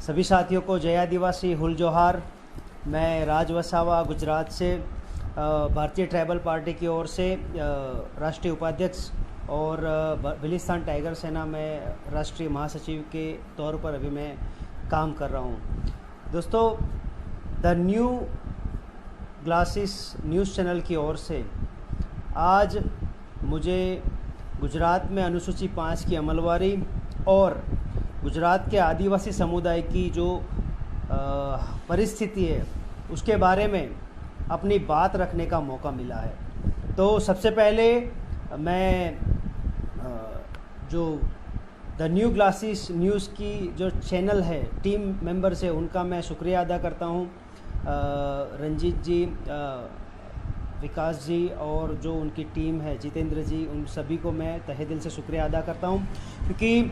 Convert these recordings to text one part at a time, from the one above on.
सभी साथियों को जय आदिवासी हुल जोहार। मैं राज वसावा गुजरात से भारतीय ट्राइबल पार्टी की ओर से राष्ट्रीय उपाध्यक्ष और बिलिस्तान टाइगर सेना में राष्ट्रीय महासचिव के तौर पर अभी मैं काम कर रहा हूँ। दोस्तों, the new glasses news channel की ओर से आज मुझे गुजरात में अनुसूची 5 की अमलवारी और गुजरात के आदिवासी समुदाय की जो परिस्थिति है उसके बारे में अपनी बात रखने का मौका मिला है। तो सबसे पहले मैं जो द न्यू ग्लासेस न्यूज़ की जो चैनल है टीम मेंबर्स है उनका मैं शुक्रिया अदा करता हूँ। रंजीत जी, विकास जी और जो उनकी टीम है जितेंद्र जी, उन सभी को मैं तहे दिल से शुक्रिया अदा करता हूँ, क्योंकि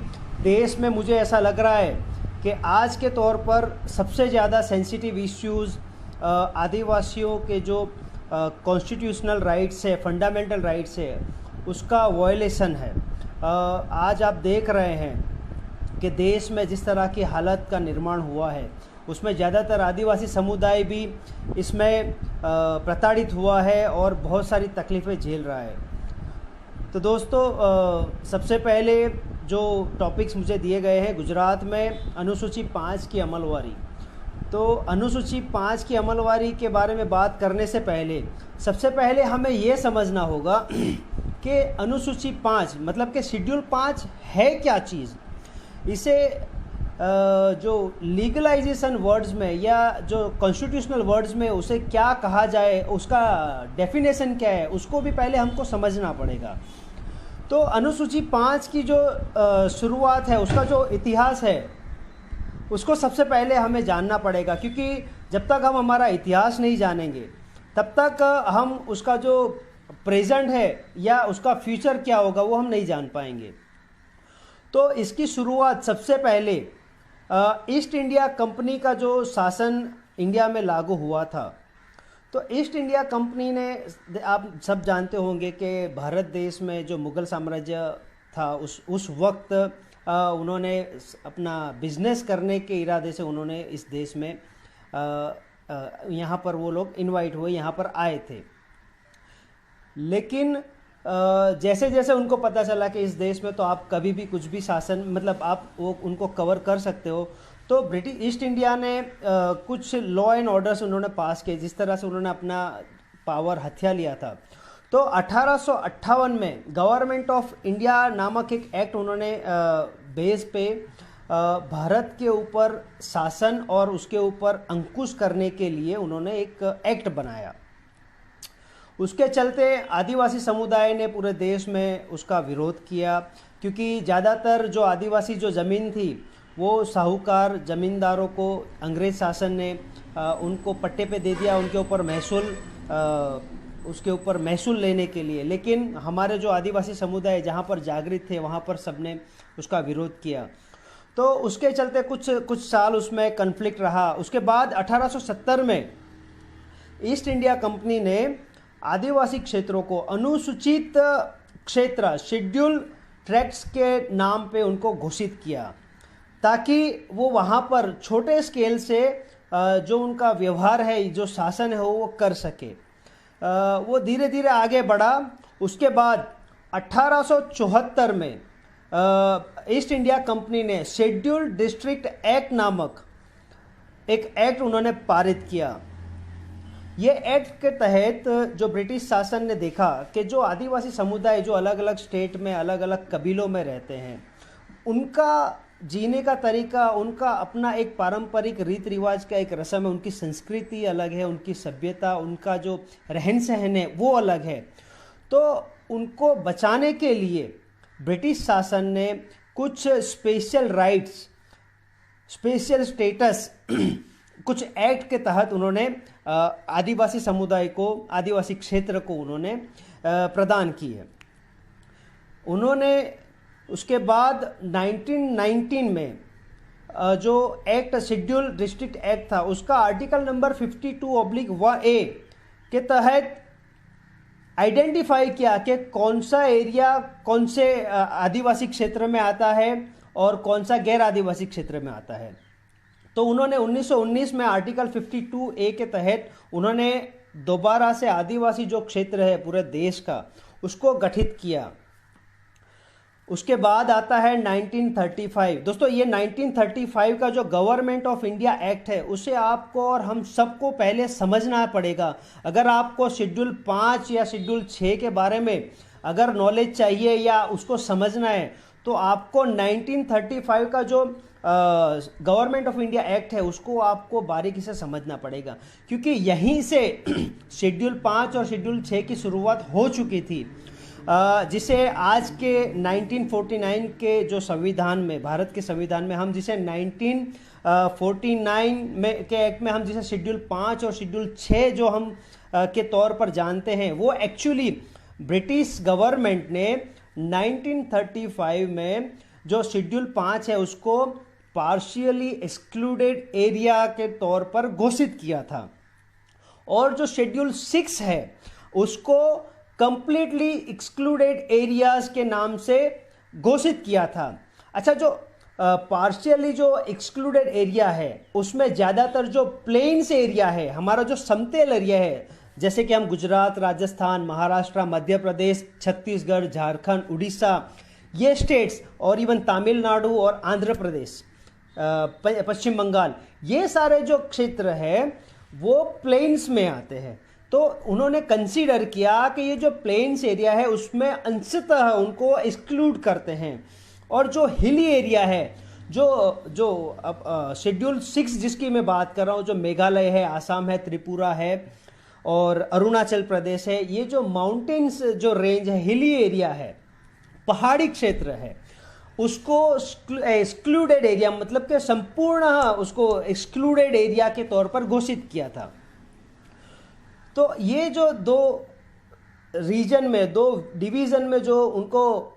देश में मुझे ऐसा लग रहा है कि आज के तौर पर सबसे ज़्यादा सेंसिटिव इश्यूज़ आदिवासियों के जो कॉन्स्टिट्यूशनल राइट्स है, फंडामेंटल राइट्स है, उसका वायलेशन है। आज आप देख रहे हैं कि देश में जिस तरह की हालत का निर्माण हुआ है उसमें ज़्यादातर आदिवासी समुदाय भी इसमें प्रताड़ित हुआ है और बहुत सारी तकलीफ़ें झेल रहा है। तो दोस्तों, सबसे पहले जो टॉपिक्स मुझे दिए गए हैं, गुजरात में अनुसूची 5 की अमलवारी। तो अनुसूची 5 की अमलवारी के बारे में बात करने से पहले सबसे पहले हमें ये समझना होगा कि अनुसूची 5 मतलब कि शेड्यूल 5 है क्या चीज़। इसे जो लीगलाइजेशन वर्ड्स में या जो कॉन्स्टिट्यूशनल वर्ड्स में उसे क्या कहा जाए, उसका डेफिनेशन क्या है, उसको भी पहले हमको समझना पड़ेगा। तो अनुसूची 5 की जो शुरुआत है, उसका जो इतिहास है, उसको सबसे पहले हमें जानना पड़ेगा, क्योंकि जब तक हम हमारा इतिहास नहीं जानेंगे तब तक हम उसका जो प्रेजेंट है या उसका फ्यूचर क्या होगा वो हम नहीं जान पाएंगे। तो इसकी शुरुआत सबसे पहले ईस्ट इंडिया कंपनी का जो शासन इंडिया में लागू हुआ था, तो ईस्ट इंडिया कंपनी ने, आप सब जानते होंगे कि भारत देश में जो मुग़ल साम्राज्य था उस वक्त उन्होंने अपना बिजनेस करने के इरादे से उन्होंने इस देश में यहाँ पर वो लोग इनवाइट हुए, यहाँ पर आए थे। लेकिन जैसे जैसे उनको पता चला कि इस देश में तो आप कभी भी कुछ भी शासन, मतलब आप वो उनको कवर कर सकते हो, तो ब्रिटिश ईस्ट इंडिया ने कुछ लॉ एंड ऑर्डर्स उन्होंने पास किए, जिस तरह से उन्होंने अपना पावर हथिया लिया था। तो 1858 में गवर्नमेंट ऑफ इंडिया नामक एक एक्ट उन्होंने बेस पे भारत के ऊपर शासन और उसके ऊपर अंकुश करने के लिए उन्होंने एक एक्ट बनाया। उसके चलते आदिवासी समुदाय ने पूरे देश में उसका विरोध किया, क्योंकि ज़्यादातर जो आदिवासी जो ज़मीन थी वो साहूकार ज़मींदारों को अंग्रेज़ शासन ने उनको पट्टे पे दे दिया, उनके ऊपर उसके ऊपर महसूल लेने के लिए। लेकिन हमारे जो आदिवासी समुदाय जहाँ पर जागृत थे वहाँ पर सबने उसका विरोध किया। तो उसके चलते कुछ साल उसमें कन्फ्लिक्ट रहा। उसके बाद 1870 में ईस्ट इंडिया कंपनी ने आदिवासी क्षेत्रों को अनुसूचित क्षेत्र, शेड्यूल ट्रैक्ट्स के नाम पे उनको घोषित किया, ताकि वो वहाँ पर छोटे स्केल से जो उनका व्यवहार है, जो शासन है वो कर सके। वो धीरे धीरे आगे बढ़ा। उसके बाद 1874 में ईस्ट इंडिया कंपनी ने शेड्यूल डिस्ट्रिक्ट एक्ट नामक एक एक्ट उन्होंने पारित किया। ये एक्ट के तहत जो ब्रिटिश शासन ने देखा कि जो आदिवासी समुदाय जो अलग अलग स्टेट में अलग अलग कबीलों में रहते हैं, उनका जीने का तरीका, उनका अपना एक पारंपरिक रीत रिवाज का एक रस्म है, उनकी संस्कृति अलग है, उनकी सभ्यता, उनका जो रहन सहन है वो अलग है। तो उनको बचाने के लिए ब्रिटिश शासन ने कुछ स्पेशल राइट्स, स्पेशल स्टेटस कुछ एक्ट के तहत उन्होंने आदिवासी समुदाय को, आदिवासी क्षेत्र को उन्होंने प्रदान की है। उन्होंने उसके बाद 1919 में जो एक्ट, शेड्यूल डिस्ट्रिक्ट एक्ट था, उसका आर्टिकल नंबर 52/1A के तहत आइडेंटिफाई किया कि कौन सा एरिया कौन से आदिवासी क्षेत्र में आता है और कौन सा गैर आदिवासी क्षेत्र में आता है। तो उन्होंने 1919 में आर्टिकल 52A के तहत उन्होंने दोबारा से आदिवासी जो क्षेत्र है पूरे देश का उसको गठित किया। उसके बाद आता है 1935। दोस्तों ये 1935 का जो गवर्नमेंट ऑफ इंडिया एक्ट है उसे आपको और हम सबको पहले समझना पड़ेगा। अगर आपको शेड्यूल 5 या शेड्यूल 6 के बारे में अगर नॉलेज चाहिए या उसको समझना है तो आपको 1935 का जो गवर्नमेंट ऑफ इंडिया एक्ट है उसको आपको बारीकी से समझना पड़ेगा, क्योंकि यहीं से शेड्यूल 5 और शेड्यूल 6 की शुरुआत हो चुकी थी, जिसे आज के 1949 के जो संविधान में, भारत के संविधान में हम जिसे 1949 में के एक्ट में हम जिसे शेड्यूल 5 और शेड्यूल 6 जो हम के तौर पर जानते हैं, वो एक्चुअली ब्रिटिश गवर्नमेंट ने 1935 में जो शेड्यूल 5 है उसको पार्शियली एक्सक्लूडेड एरिया के तौर पर घोषित किया था, और जो शेड्यूल 6 है उसको कंप्लीटली एक्सक्लूडेड एरियाज के नाम से घोषित किया था। अच्छा, जो पार्शियली जो एक्सक्लूडेड एरिया है उसमें ज़्यादातर जो प्लेन्स एरिया है, हमारा जो समतल एरिया है, जैसे कि हम गुजरात, राजस्थान, महाराष्ट्र, मध्य प्रदेश, छत्तीसगढ़, झारखंड, उड़ीसा, ये स्टेट्स और इवन तमिलनाडु और आंध्र प्रदेश, पश्चिम बंगाल, ये सारे जो क्षेत्र है वो प्लेन्स में आते हैं। तो उन्होंने कंसीडर किया कि ये जो प्लेन्स एरिया है उसमें अंशतः उनको एक्सक्लूड करते हैं, और जो हिली एरिया है, जो शेड्यूल 6 जिसकी मैं बात कर रहा हूँ, जो मेघालय है, आसाम है, त्रिपुरा है और अरुणाचल प्रदेश है, ये जो माउंटेन्स जो रेंज है, हिली एरिया है, पहाड़ी क्षेत्र है, उसको एक्सक्लूडेड एरिया मतलब कि संपूर्ण उसको एक्सक्लूडेड एरिया के तौर पर घोषित किया था। तो ये जो दो रीजन में, दो डिवीज़न में जो उनको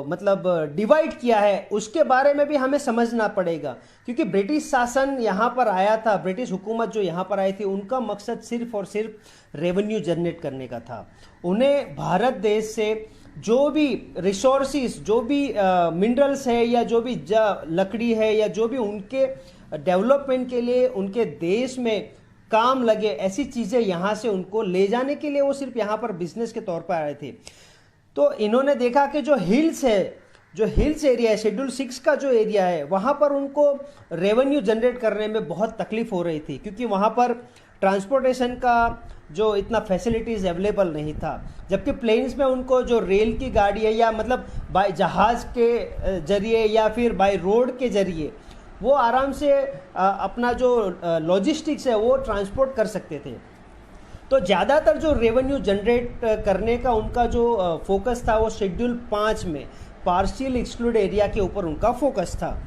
मतलब डिवाइड किया है उसके बारे में भी हमें समझना पड़ेगा, क्योंकि ब्रिटिश शासन यहाँ पर आया था, ब्रिटिश हुकूमत जो यहाँ पर आई थी उनका मकसद सिर्फ और सिर्फ रेवेन्यू जनरेट करने का था। उन्हें भारत देश से जो भी रिसोर्सिस, जो भी मिनरल्स है या जो भी लकड़ी है या जो भी उनके डेवलपमेंट के लिए उनके देश में काम लगे, ऐसी चीज़ें यहाँ से उनको ले जाने के लिए वो सिर्फ यहाँ पर बिजनेस के तौर पर आए थे। तो इन्होंने देखा कि जो हिल्स है, जो हिल्स एरिया है, शेड्यूल 6 का जो एरिया है, वहाँ पर उनको रेवेन्यू जनरेट करने में बहुत तकलीफ हो रही थी, क्योंकि वहाँ पर ट्रांसपोर्टेशन का जो इतना फैसिलिटीज़ अवेलेबल नहीं था, जबकि प्लेन्स में उनको जो रेल की गाड़ी है या मतलब बाय जहाज़ के जरिए या फिर बाय रोड के जरिए वो आराम से अपना जो लॉजिस्टिक्स है वो ट्रांसपोर्ट कर सकते थे। तो ज़्यादातर जो रेवेन्यू जनरेट करने का उनका जो फोकस था वो शेड्यूल 5 में पार्शियल एक्सक्लूड एरिया के ऊपर उनका फोकस था।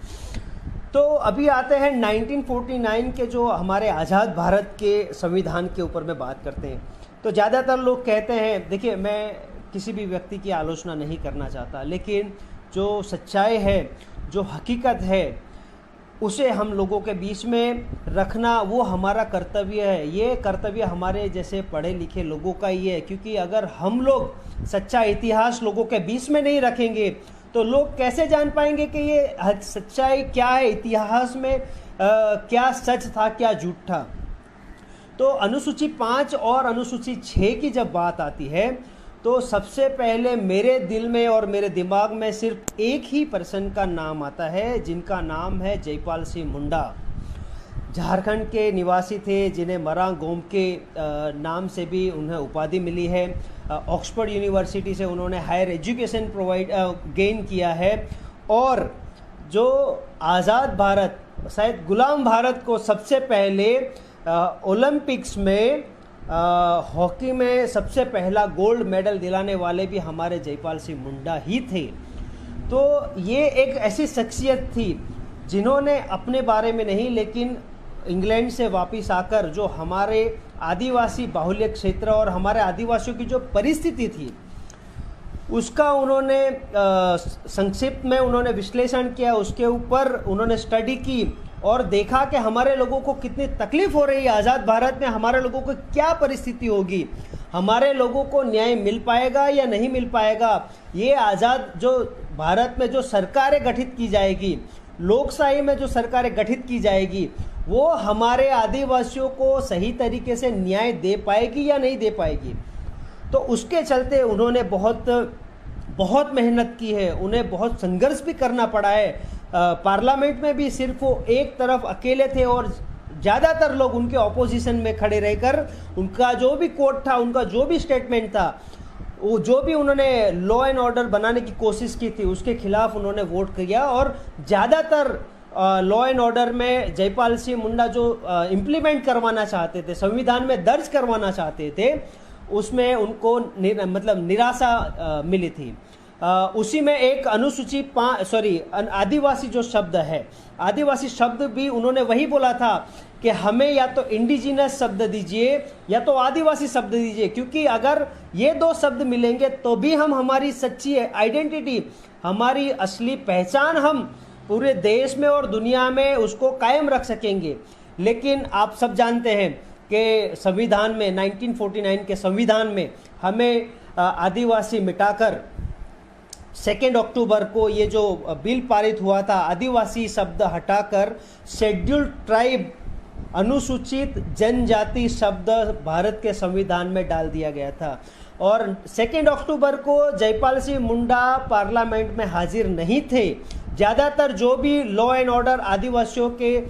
तो अभी आते हैं 1949 के जो हमारे आज़ाद भारत के संविधान के ऊपर में बात करते हैं। तो ज़्यादातर लोग कहते हैं, देखिए मैं किसी भी व्यक्ति की आलोचना नहीं करना चाहता, लेकिन जो सच्चाई है, जो हकीकत है, उसे हम लोगों के बीच में रखना वो हमारा कर्तव्य है। ये कर्तव्य हमारे जैसे पढ़े लिखे लोगों का ही है, क्योंकि अगर हम लोग सच्चा इतिहास लोगों के बीच में नहीं रखेंगे तो लोग कैसे जान पाएंगे कि ये सच्चाई क्या है, इतिहास में क्या सच था, क्या झूठ था। तो अनुसूची 5 और अनुसूची 6 की जब बात आती है तो सबसे पहले मेरे दिल में और मेरे दिमाग में सिर्फ एक ही पर्सन का नाम आता है, जिनका नाम है जयपाल सिंह मुंडा। झारखंड के निवासी थे, जिन्हें मरांगोम के नाम से भी उन्हें उपाधि मिली है। ऑक्सफोर्ड यूनिवर्सिटी से उन्होंने हायर एजुकेशन गेन किया है, और जो आज़ाद भारत, शायद गुलाम भारत को सबसे पहले ओलंपिक्स में हॉकी में सबसे पहला गोल्ड मेडल दिलाने वाले भी हमारे जयपाल सिंह मुंडा ही थे। तो ये एक ऐसी शख्सियत थी जिन्होंने अपने बारे में नहीं, लेकिन इंग्लैंड से वापस आकर जो हमारे आदिवासी बाहुल्य क्षेत्र और हमारे आदिवासियों की जो परिस्थिति थी उसका उन्होंने संक्षिप्त में उन्होंने विश्लेषण किया, उसके ऊपर उन्होंने स्टडी की और देखा कि हमारे लोगों को कितनी तकलीफ हो रही है आज़ाद भारत में, हमारे लोगों को क्या परिस्थिति होगी, हमारे लोगों को न्याय मिल पाएगा या नहीं मिल पाएगा, ये आज़ाद जो भारत में जो सरकारें गठित की जाएगी लोकशाही में जो सरकारें गठित की जाएगी वो हमारे आदिवासियों को सही तरीके से न्याय दे पाएगी या नहीं दे पाएगी। तो उसके चलते उन्होंने बहुत मेहनत की है, उन्हें बहुत संघर्ष भी करना पड़ा है। पार्लियामेंट में भी सिर्फ वो एक तरफ अकेले थे और ज़्यादातर लोग उनके ऑपोजिशन में खड़े रहकर उनका जो भी कोट था, उनका जो भी स्टेटमेंट था, वो जो भी उन्होंने लॉ एंड ऑर्डर बनाने की कोशिश की थी उसके खिलाफ उन्होंने वोट किया। और ज़्यादातर लॉ एंड ऑर्डर में जयपाल सिंह मुंडा जो इम्प्लीमेंट करवाना चाहते थे, संविधान में दर्ज करवाना चाहते थे, उसमें उनको निराशा मिली थी। उसी में एक अनुसूची आदिवासी जो शब्द है, आदिवासी शब्द भी उन्होंने वही बोला था कि हमें या तो इंडिजिनस शब्द दीजिए या तो आदिवासी शब्द दीजिए, क्योंकि अगर ये दो शब्द मिलेंगे तो भी हम हमारी सच्ची आइडेंटिटी, हमारी असली पहचान हम पूरे देश में और दुनिया में उसको कायम रख सकेंगे। लेकिन आप सब जानते हैं कि संविधान में 1949 के संविधान में हमें आदिवासी मिटाकर 2 अक्टूबर को ये जो बिल पारित हुआ था, आदिवासी शब्द हटाकर शेड्यूल्ड ट्राइब, अनुसूचित जनजाति शब्द भारत के संविधान में डाल दिया गया था। और 2 अक्टूबर को जयपाल सिंह मुंडा पार्लियामेंट में हाजिर नहीं थे। ज़्यादातर जो भी लॉ एंड ऑर्डर आदिवासियों के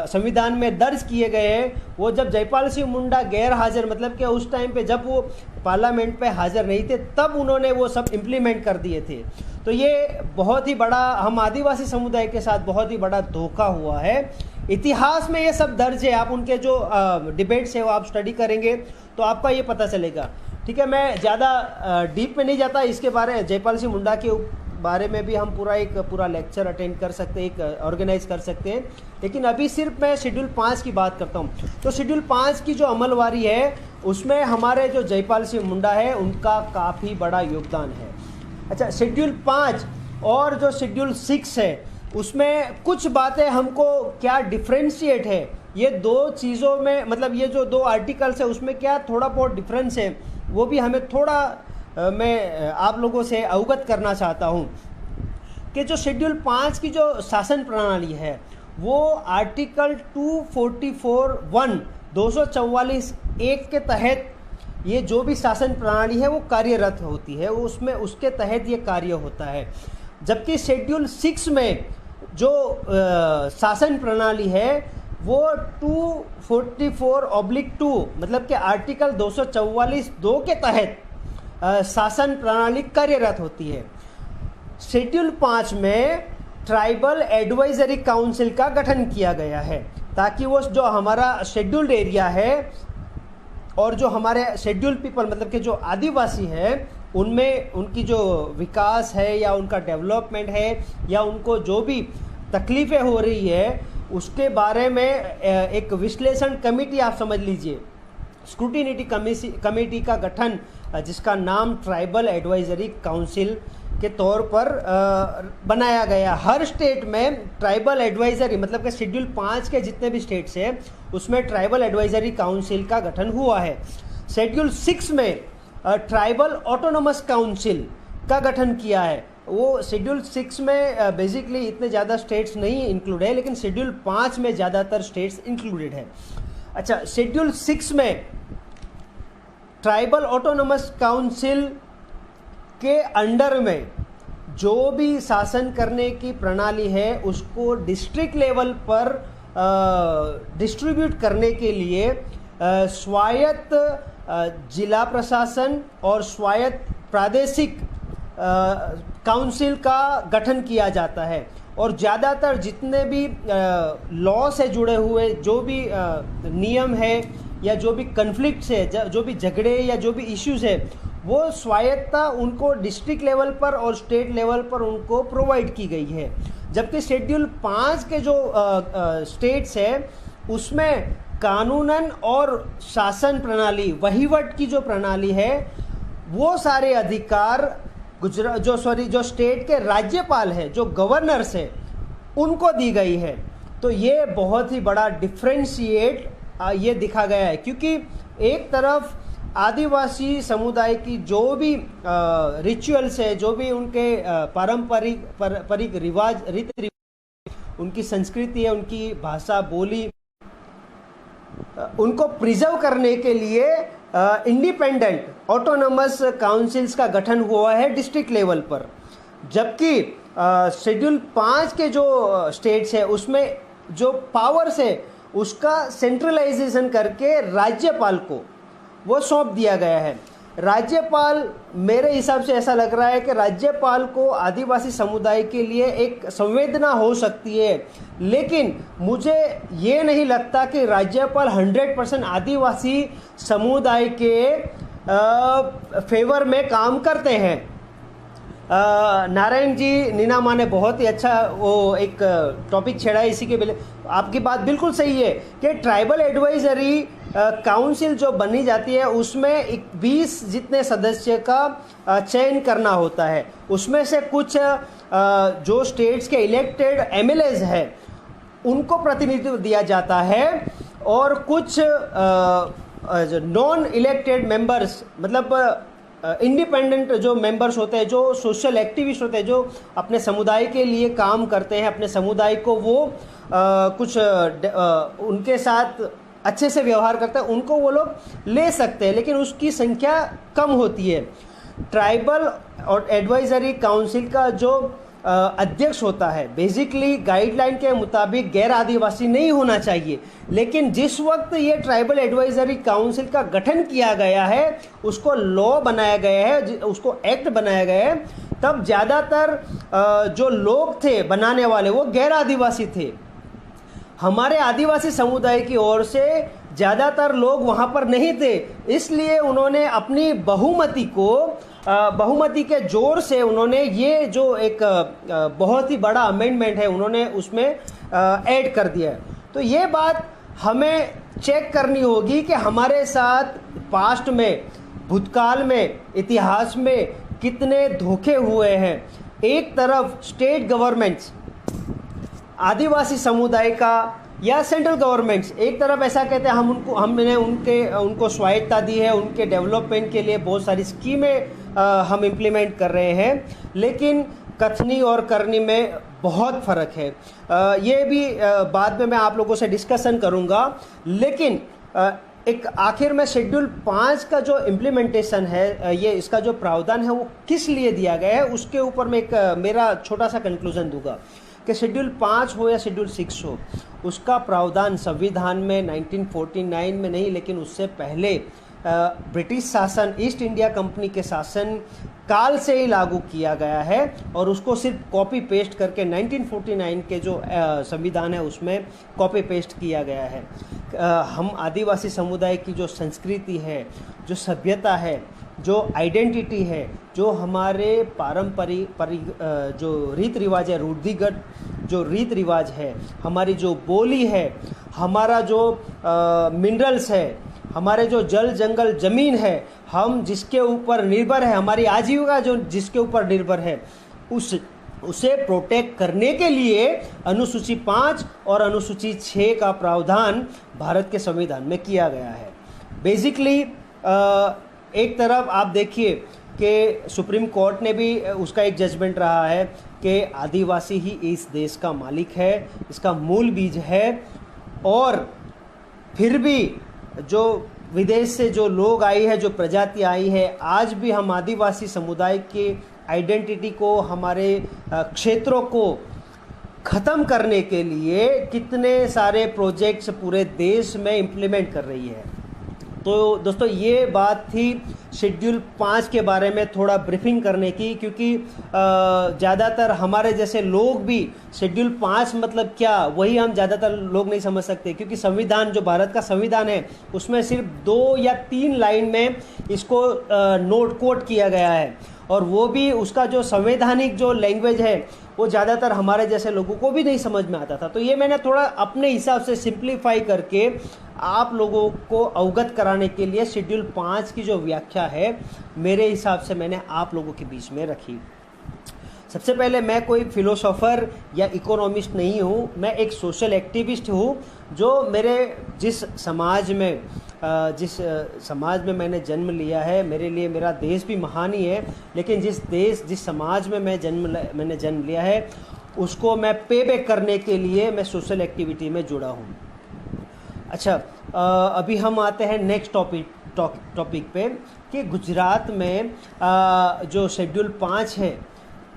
संविधान में दर्ज किए गए हैं, वो जब जयपाल सिंह मुंडा गैर हाजिर, मतलब कि उस टाइम पे जब वो पार्लियामेंट पे हाजिर नहीं थे, तब उन्होंने वो सब इम्प्लीमेंट कर दिए थे। तो ये बहुत ही बड़ा, हम आदिवासी समुदाय के साथ बहुत ही बड़ा धोखा हुआ है। इतिहास में ये सब दर्ज है, आप उनके जो डिबेट्स है वो आप स्टडी करेंगे तो आपका ये पता चलेगा। ठीक है, मैं ज़्यादा डीप में नहीं जाता, इसके बारे जयपाल सिंह मुंडा के बारे में भी हम पूरा लेक्चर अटेंड कर सकते हैं, एक ऑर्गेनाइज कर सकते हैं। लेकिन अभी सिर्फ मैं शेड्यूल 5 की बात करता हूँ। तो शेड्यूल 5 की जो अमलवारी है उसमें हमारे जो जयपाल सिंह मुंडा है उनका काफ़ी बड़ा योगदान है। अच्छा, शेड्यूल 5 और जो शेड्यूल 6 है उसमें कुछ बातें हमको क्या डिफ्रेंशिएट है, ये दो चीज़ों में, मतलब ये जो दो आर्टिकल्स है उसमें क्या थोड़ा बहुत डिफरेंस है, वो भी हमें थोड़ा मैं आप लोगों से अवगत करना चाहता हूँ कि जो शेड्यूल 5 की जो शासन प्रणाली है वो आर्टिकल 244(1) 244(1) के तहत ये जो भी शासन प्रणाली है वो कार्यरत होती है, उसमें उसके तहत ये कार्य होता है। जबकि शेड्यूल 6 में जो शासन प्रणाली है वो 244(2) मतलब कि आर्टिकल 244(2) के तहत शासन प्रणाली कार्यरत होती है। शेड्यूल 5 में ट्राइबल एडवाइजरी काउंसिल का गठन किया गया है ताकि वो जो हमारा शेड्यूल्ड एरिया है और जो हमारे शेड्यूल्ड पीपल, मतलब कि जो आदिवासी है, उनमें उनकी जो विकास है या उनका डेवलपमेंट है या उनको जो भी तकलीफ़ें हो रही है उसके बारे में एक विश्लेषण कमेटी, आप समझ लीजिए स्क्रूटिनिटी कमेटी का गठन, जिसका नाम ट्राइबल एडवाइजरी काउंसिल के तौर पर बनाया गया। हर स्टेट में ट्राइबल एडवाइजरी, मतलब कि शेड्यूल 5 के जितने भी स्टेट्स हैं उसमें ट्राइबल एडवाइजरी काउंसिल का गठन हुआ है। शेड्यूल 6 में ट्राइबल ऑटोनोमस काउंसिल का गठन किया है। वो शेड्यूल 6 में बेसिकली इतने ज़्यादा स्टेट्स नहीं इंक्लूड है, लेकिन शेड्यूल 5 में ज़्यादातर स्टेट्स इंक्लूडेड है। अच्छा, शेड्यूल 6 में ट्राइबल ऑटोनोमस काउंसिल के अंडर में जो भी शासन करने की प्रणाली है उसको डिस्ट्रिक्ट लेवल पर डिस्ट्रीब्यूट करने के लिए स्वायत्त जिला प्रशासन और स्वायत्त प्रादेशिक काउंसिल का गठन किया जाता है। और ज़्यादातर जितने भी लॉ से जुड़े हुए जो भी नियम है या जो भी कन्फ्लिक्ट्स है, जो भी झगड़े या जो भी इश्यूज है, वो स्वायत्तता उनको डिस्ट्रिक्ट लेवल पर और स्टेट लेवल पर उनको प्रोवाइड की गई है। जबकि शेड्यूल 5 के जो स्टेट्स है उसमें कानूनन और शासन प्रणाली, वहीवट की जो प्रणाली है, वो सारे अधिकार जो स्टेट के राज्यपाल है, जो गवर्नर्स है, उनको दी गई है। तो ये बहुत ही बड़ा डिफ्रेंशिएट ये दिखा गया है, क्योंकि एक तरफ आदिवासी समुदाय की जो भी रिचुअल्स है, जो भी उनके पारंपरिक रिवाज, रीति रिवाज, उनकी संस्कृति है, उनकी भाषा बोली, उनको प्रिजर्व करने के लिए इंडिपेंडेंट ऑटोनोमस काउंसिल्स का गठन हुआ है डिस्ट्रिक्ट लेवल पर। जबकि शेड्यूल 5 के जो स्टेट्स है उसमें जो पावर्स है उसका सेंट्रलाइजेशन करके राज्यपाल को वो सौंप दिया गया है। राज्यपाल, मेरे हिसाब से ऐसा लग रहा है कि राज्यपाल को आदिवासी समुदाय के लिए एक संवेदना हो सकती है, लेकिन मुझे ये नहीं लगता कि राज्यपाल 100% आदिवासी समुदाय के फेवर में काम करते हैं। नारायण जी नीनामा ने बहुत ही अच्छा वो एक टॉपिक छेड़ा है इसी के लिए। आपकी बात बिल्कुल सही है कि ट्राइबल एडवाइजरी काउंसिल जो बनी जाती है उसमें 20 जितने सदस्य का चयन करना होता है। उसमें से कुछ जो स्टेट्स के इलेक्टेड एमएलएज है उनको प्रतिनिधित्व दिया जाता है, और कुछ नॉन इलेक्टेड मेंबर्स, मतलब इंडिपेंडेंट जो मेंबर्स होते हैं, जो सोशल एक्टिविस्ट होते हैं, जो अपने समुदाय के लिए काम करते हैं, अपने समुदाय को वो कुछ उनके साथ अच्छे से व्यवहार करते हैं, उनको वो लोग ले सकते हैं, लेकिन उसकी संख्या कम होती है। ट्राइबल और एडवाइजरी काउंसिल का जो अध्यक्ष होता है बेसिकली गाइडलाइन के मुताबिक गैर आदिवासी नहीं होना चाहिए, लेकिन जिस वक्त ये ट्राइबल एडवाइजरी काउंसिल का गठन किया गया है, उसको लॉ बनाया गया है, उसको एक्ट बनाया गया है, तब ज़्यादातर जो लोग थे बनाने वाले वो गैर आदिवासी थे। हमारे आदिवासी समुदाय की ओर से ज़्यादातर लोग वहाँ पर नहीं थे, इसलिए उन्होंने अपनी बहुमति के जोर से उन्होंने ये जो एक बहुत ही बड़ा अमेंडमेंट है उन्होंने उसमें ऐड कर दिया है। तो ये बात हमें चेक करनी होगी कि हमारे साथ पास्ट में, भूतकाल में, इतिहास में कितने धोखे हुए हैं। एक तरफ स्टेट गवर्नमेंट्स आदिवासी समुदाय का या सेंट्रल गवर्नमेंट्स एक तरफ ऐसा कहते हैं हमने उनको स्वायत्ता दी है, उनके डेवलपमेंट के लिए बहुत सारी स्कीमें हम इम्प्लीमेंट कर रहे हैं, लेकिन कथनी और करनी में बहुत फ़र्क है। ये भी बाद में मैं आप लोगों से डिस्कशन करूँगा, लेकिन एक आखिर में शेड्यूल 5 का जो इम्प्लीमेंटेशन है, ये इसका जो प्रावधान है वो किस लिए दिया गया है, उसके ऊपर मैं एक मेरा छोटा सा कंक्लूजन दूंगा कि शेड्यूल 5 हो या शेड्यूल 6 हो, उसका प्रावधान संविधान में 1949 में नहीं, लेकिन उससे पहले ब्रिटिश शासन, ईस्ट इंडिया कंपनी के शासन काल से ही लागू किया गया है, और उसको सिर्फ कॉपी पेस्ट करके 1949 के जो संविधान है उसमें कॉपी पेस्ट किया गया है। हम आदिवासी समुदाय की जो संस्कृति है, जो सभ्यता है, जो आइडेंटिटी है, जो हमारे पारंपरिक जो रीत रिवाज है, रूढ़िगत जो रीत रिवाज है, हमारी जो बोली है, हमारा जो मिनरल्स है, हमारे जो जल जंगल ज़मीन है, हम जिसके ऊपर निर्भर है, हमारी आजीविका जो जिसके ऊपर निर्भर है, उसे प्रोटेक्ट करने के लिए अनुसूची 5 और अनुसूची 6 का प्रावधान भारत के संविधान में किया गया है। बेसिकली एक तरफ आप देखिए कि सुप्रीम कोर्ट ने भी उसका एक जजमेंट रहा है कि आदिवासी ही इस देश का मालिक है, इसका मूल बीज है, और फिर भी जो विदेश से जो लोग आई है, जो प्रजाति आई है, आज भी हम आदिवासी समुदाय के आइडेंटिटी को, हमारे क्षेत्रों को ख़त्म करने के लिए कितने सारे प्रोजेक्ट्स पूरे देश में इम्प्लीमेंट कर रही है। तो दोस्तों ये बात थी शेड्यूल 5 के बारे में थोड़ा ब्रीफिंग करने की, क्योंकि ज़्यादातर हमारे जैसे लोग भी शेड्यूल 5 मतलब क्या, वही हम ज़्यादातर लोग नहीं समझ सकते, क्योंकि संविधान, जो भारत का संविधान है, उसमें सिर्फ 2 या 3 लाइन में इसको नोट कोट किया गया है, और वो भी उसका जो संवैधानिक जो लैंग्वेज है वो ज़्यादातर हमारे जैसे लोगों को भी नहीं समझ में आता था। तो ये मैंने थोड़ा अपने हिसाब से सिंप्लीफाई करके आप लोगों को अवगत कराने के लिए शेड्यूल 5 की जो व्याख्या है मेरे हिसाब से मैंने आप लोगों के बीच में रखी। सबसे पहले मैं कोई फिलोसोफर या इकोनॉमिस्ट नहीं हूँ, मैं एक सोशल एक्टिविस्ट हूँ, जो मेरे जिस समाज में मैंने जन्म लिया है, मेरे लिए मेरा देश भी महान ही है, लेकिन जिस समाज में मैंने जन्म लिया है उसको मैं पे बैक करने के लिए मैं सोशल एक्टिविटी में जुड़ा हूँ। अच्छा, अभी हम आते हैं नेक्स्ट टॉपिक पे कि गुजरात में जो शेड्यूल 5 है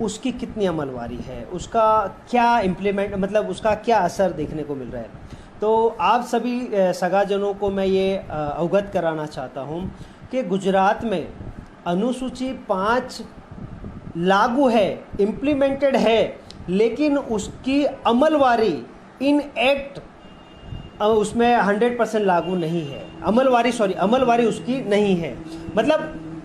उसकी कितनी अमलवारी है, उसका क्या इम्प्लीमेंट मतलब उसका क्या असर देखने को मिल रहा है। तो आप सभी सगाजनों को मैं ये अवगत कराना चाहता हूँ कि गुजरात में अनुसूची 5 लागू है, इम्प्लीमेंटेड है, लेकिन उसकी अमलवारी इन एक्ट उसमें 100% लागू नहीं है। अमलवारी उसकी नहीं है, मतलब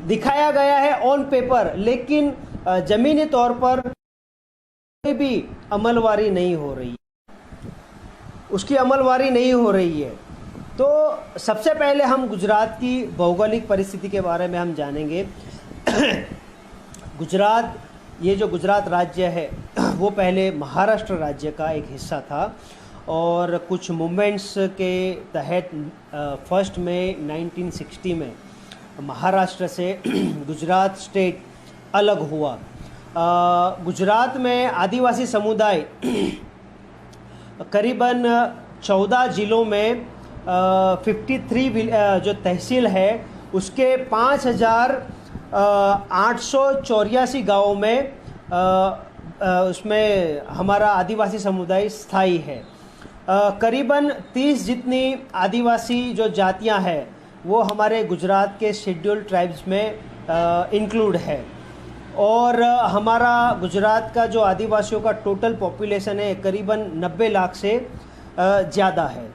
दिखाया गया है ऑन पेपर, लेकिन ज़मीनी तौर पर कोई भी अमलवारी नहीं हो रही, उसकी अमलवारी नहीं हो रही है। तो सबसे पहले हम गुजरात की भौगोलिक परिस्थिति के बारे में हम जानेंगे। ये जो गुजरात राज्य है वो पहले महाराष्ट्र राज्य का एक हिस्सा था और कुछ मूवमेंट्स के तहत 1 मई 1960 में महाराष्ट्र से गुजरात स्टेट अलग हुआ। गुजरात में आदिवासी समुदाय करीबन 14 जिलों में 53 जो तहसील है उसके 5,884 गाँवों में उसमें हमारा आदिवासी समुदाय स्थायी है। करीबन 30 जितनी आदिवासी जो जातियां हैं वो हमारे गुजरात के शेड्यूल ट्राइब्स में इंक्लूड है और हमारा गुजरात का जो आदिवासियों का टोटल पॉपुलेशन है करीबन 90 लाख से ज़्यादा है।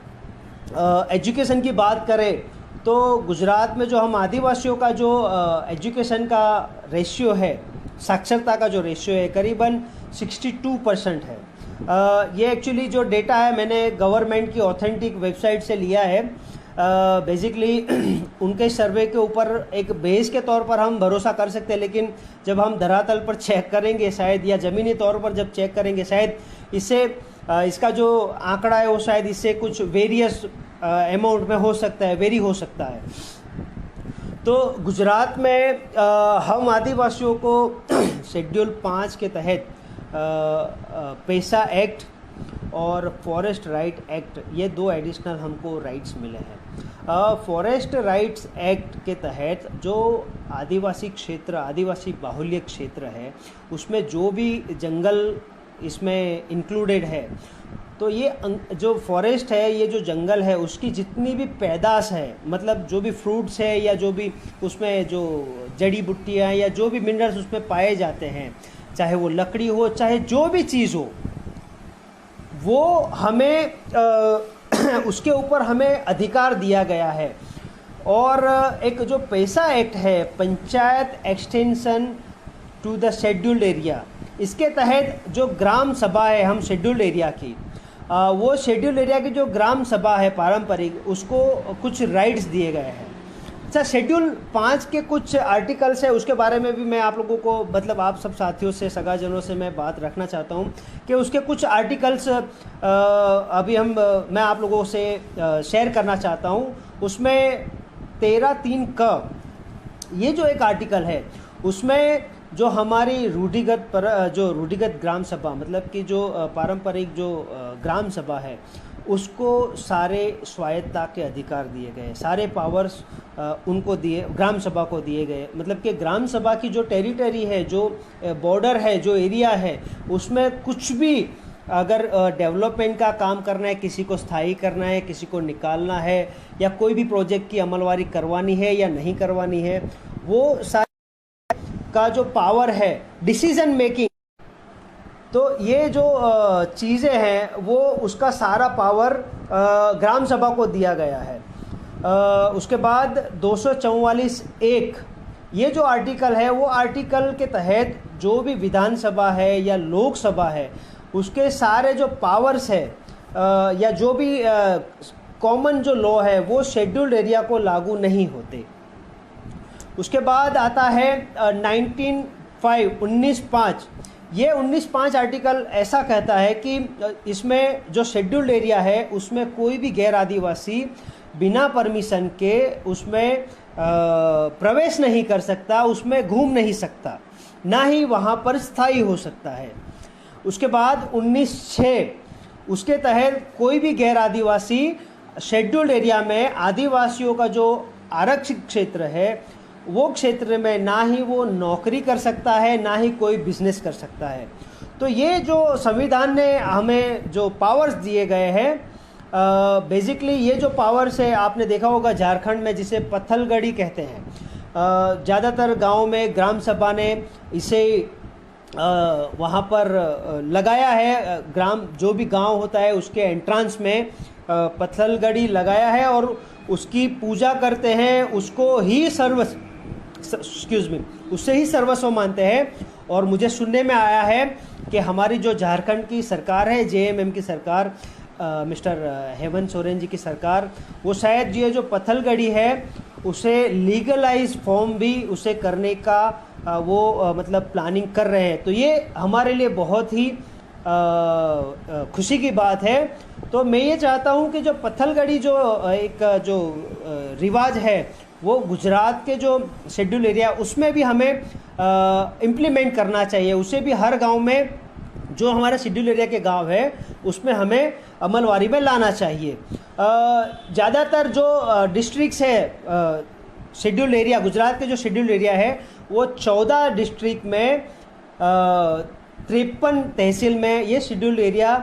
एजुकेशन की बात करें तो गुजरात में जो हम आदिवासियों का जो एजुकेशन का रेशियो है, साक्षरता का जो रेशियो है करीबन 62% है। ये एक्चुअली जो डेटा है मैंने गवर्नमेंट की ऑथेंटिक वेबसाइट से लिया है। बेसिकली उनके सर्वे के ऊपर एक बेस के तौर पर हम भरोसा कर सकते हैं, लेकिन जब हम धरातल पर चेक करेंगे शायद, या ज़मीनी तौर पर जब चेक करेंगे शायद इससे इसका जो आंकड़ा है वो शायद इससे कुछ वेरियस अमाउंट में हो सकता है, वेरी हो सकता है। तो गुजरात में हम आदिवासियों को शेड्यूल 5 के तहत पैसा एक्ट और फॉरेस्ट राइट एक्ट, ये 2 एडिशनल हमको राइट्स मिले हैं। फॉरेस्ट राइट्स एक्ट के तहत जो आदिवासी क्षेत्र, आदिवासी बाहुल्य क्षेत्र है उसमें जो भी जंगल इसमें इंक्लूडेड है, तो ये जो फॉरेस्ट है, ये जो जंगल है उसकी जितनी भी पैदाश है, मतलब जो भी फ्रूट्स है या जो भी उसमें जो जड़ी बूटियाँ या जो भी मिनरल्स उसमें पाए जाते हैं, चाहे वो लकड़ी हो चाहे जो भी चीज़ हो, वो हमें उसके ऊपर हमें अधिकार दिया गया है। और एक जो पैसा एक्ट है, panchayat extension to the scheduled area, इसके तहत जो ग्राम सभा है हम शेड्यूल्ड एरिया की, वो शेड्यूल्ड एरिया की जो ग्राम सभा है पारंपरिक, उसको कुछ राइट्स दिए गए हैं। अच्छा, शेड्यूल 5 के कुछ आर्टिकल्स है उसके बारे में भी मैं आप लोगों को, मतलब आप सब साथियों से, सगाजनों से मैं बात रखना चाहता हूँ कि उसके कुछ आर्टिकल्स अभी मैं आप लोगों से शेयर करना चाहता हूँ। उसमें 13(3) क ये जो एक आर्टिकल है उसमें जो हमारी रूढ़िगत ग्राम सभा, मतलब कि जो पारंपरिक जो ग्राम सभा है उसको सारे स्वायत्तता के अधिकार दिए गए, सारे पावर्स उनको दिए, ग्राम सभा को दिए गए। मतलब कि ग्राम सभा की जो टेरिटरी है, जो बॉर्डर है, जो एरिया है, उसमें कुछ भी अगर डेवलपमेंट का काम करना है, किसी को स्थायी करना है, किसी को निकालना है, या कोई भी प्रोजेक्ट की अमलवारी करवानी है या नहीं करवानी है, वो सारे का जो पावर है डिसीजन मेकिंग, तो ये जो चीज़ें हैं वो उसका सारा पावर ग्राम सभा को दिया गया है। उसके बाद 244(1) ये जो आर्टिकल है, वो आर्टिकल के तहत जो भी विधानसभा है या लोकसभा है उसके सारे जो पावर्स है या जो भी कॉमन जो लॉ है वो शेड्यूल्ड एरिया को लागू नहीं होते। उसके बाद आता है 19(5) ये 19(5) आर्टिकल ऐसा कहता है कि इसमें जो शेड्यूल्ड एरिया है उसमें कोई भी गैर आदिवासी बिना परमिशन के उसमें प्रवेश नहीं कर सकता, उसमें घूम नहीं सकता, ना ही वहाँ पर स्थायी हो सकता है। उसके बाद 1906 उसके तहत कोई भी गैर आदिवासी शेड्यूल्ड एरिया में आदिवासियों का जो आरक्षित क्षेत्र है वो क्षेत्र में ना ही वो नौकरी कर सकता है, ना ही कोई बिजनेस कर सकता है। तो ये जो संविधान ने हमें जो पावर्स दिए गए हैं, बेसिकली ये जो पावर्स है आपने देखा होगा झारखंड में जिसे पत्थलगड़ी कहते हैं, ज़्यादातर गाँव में ग्राम सभा ने इसे वहाँ पर लगाया है। ग्राम जो भी गांव होता है उसके एंट्रेंस में पत्थलगड़ी लगाया है और उसकी पूजा करते हैं, उसको ही उससे ही सर्वस्व मानते हैं। और मुझे सुनने में आया है कि हमारी जो झारखंड की सरकार है, जेएमएम की सरकार, मिस्टर हेमंत सोरेन जी की सरकार, वो शायद ये जो पत्थलगड़ी है उसे लीगलाइज फॉर्म भी उसे करने का वो मतलब प्लानिंग कर रहे हैं। तो ये हमारे लिए बहुत ही खुशी की बात है। तो मैं ये चाहता हूँ कि जो पत्थलगड़ी जो एक जो रिवाज है वो गुजरात के जो शेड्यूल एरिया उसमें भी हमें इम्प्लीमेंट करना चाहिए। उसे भी हर गांव में जो हमारा शेड्यूल एरिया के गांव है उसमें हमें अमलवारी में लाना चाहिए। ज़्यादातर जो डिस्ट्रिक्ट्स है शेड्यूल एरिया, गुजरात के जो शेड्यूल एरिया है वो 14 डिस्ट्रिक्ट में 53 तहसील में ये शेड्यूल एरिया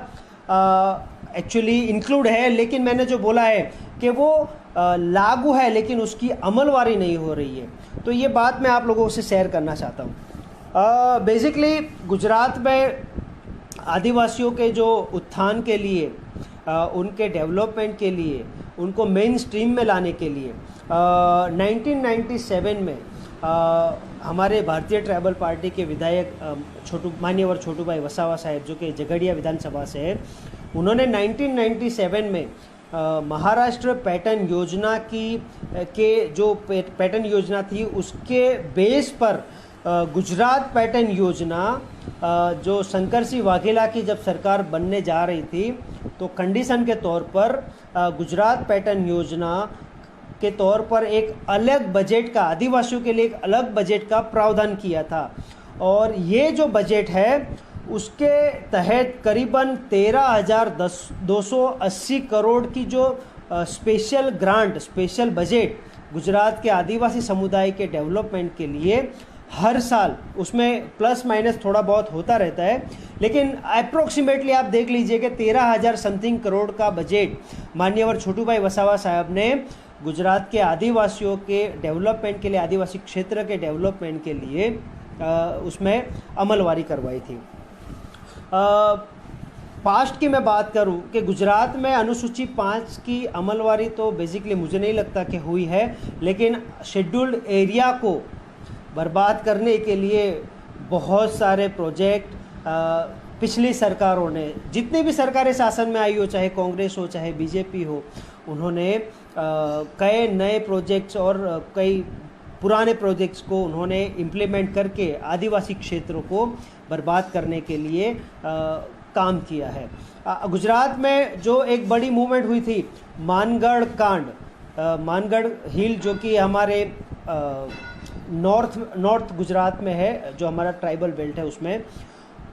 एक्चुअली इंक्लूड है। लेकिन मैंने जो बोला है कि वो लागू है लेकिन उसकी अमलवारी नहीं हो रही है। तो ये बात मैं आप लोगों से शेयर करना चाहता हूँ। बेसिकली गुजरात में आदिवासियों के जो उत्थान के लिए, उनके डेवलपमेंट के लिए, उनको मेन स्ट्रीम में लाने के लिए 1997 में हमारे भारतीय ट्राइबल पार्टी के विधायक मान्यवर छोटू भाई वसावा साहब जो कि झगड़िया विधानसभा से है, उन्होंने 1997 में महाराष्ट्र पैटर्न योजना के जो पैटर्न योजना थी उसके बेस पर गुजरात पैटर्न योजना जो शंकर सिंह वाघेला की जब सरकार बनने जा रही थी तो कंडीशन के तौर पर गुजरात पैटर्न योजना के तौर पर एक अलग बजट का, आदिवासियों के लिए एक अलग बजट का प्रावधान किया था। और ये जो बजट है उसके तहत करीबन 13,280 करोड़ की जो special grant, special budget Gujarat के आदिवासी समुदाय के डेवलपमेंट के लिए हर साल, उसमें प्लस माइनस थोड़ा बहुत होता रहता है, लेकिन अप्रोक्सीमेटली आप देख लीजिए कि 13,000 समथिंग करोड़ का बजट मान्यवर छोटू भाई वसावा साहब ने गुजरात के आदिवासियों के डेवलपमेंट के लिए, आदिवासी क्षेत्र के डेवलपमेंट के लिए उसमें अमलवारी करवाई थी। पास्ट की मैं बात करूं कि गुजरात में अनुसूची 5 की अमलवारी तो बेसिकली मुझे नहीं लगता कि हुई है, लेकिन शेड्यूल्ड एरिया को बर्बाद करने के लिए बहुत सारे प्रोजेक्ट पिछली सरकारों ने, जितनी भी सरकारें शासन में आई हो, चाहे कांग्रेस हो चाहे बीजेपी हो, उन्होंने कई नए प्रोजेक्ट्स और कई पुराने प्रोजेक्ट्स को उन्होंने इम्प्लीमेंट करके आदिवासी क्षेत्रों को बर्बाद करने के लिए काम किया है। गुजरात में जो एक बड़ी मूवमेंट हुई थी मानगढ़ कांड, मानगढ़ हिल जो कि हमारे नॉर्थ गुजरात में है, जो हमारा ट्राइबल बेल्ट है उसमें,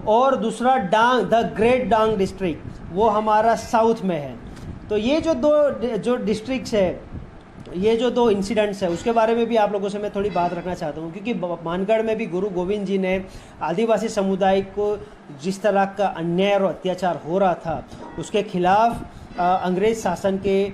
और दूसरा डांग, द ग्रेट डांग डिस्ट्रिक्ट, वो हमारा साउथ में है। तो ये जो डिस्ट्रिक्ट्स है, ये जो 2 इंसिडेंट्स है उसके बारे में भी आप लोगों से मैं थोड़ी बात रखना चाहता हूँ, क्योंकि मानगढ़ में भी गुरु गोविंद जी ने आदिवासी समुदाय को जिस तरह का अन्याय और अत्याचार हो रहा था उसके खिलाफ अंग्रेज शासन के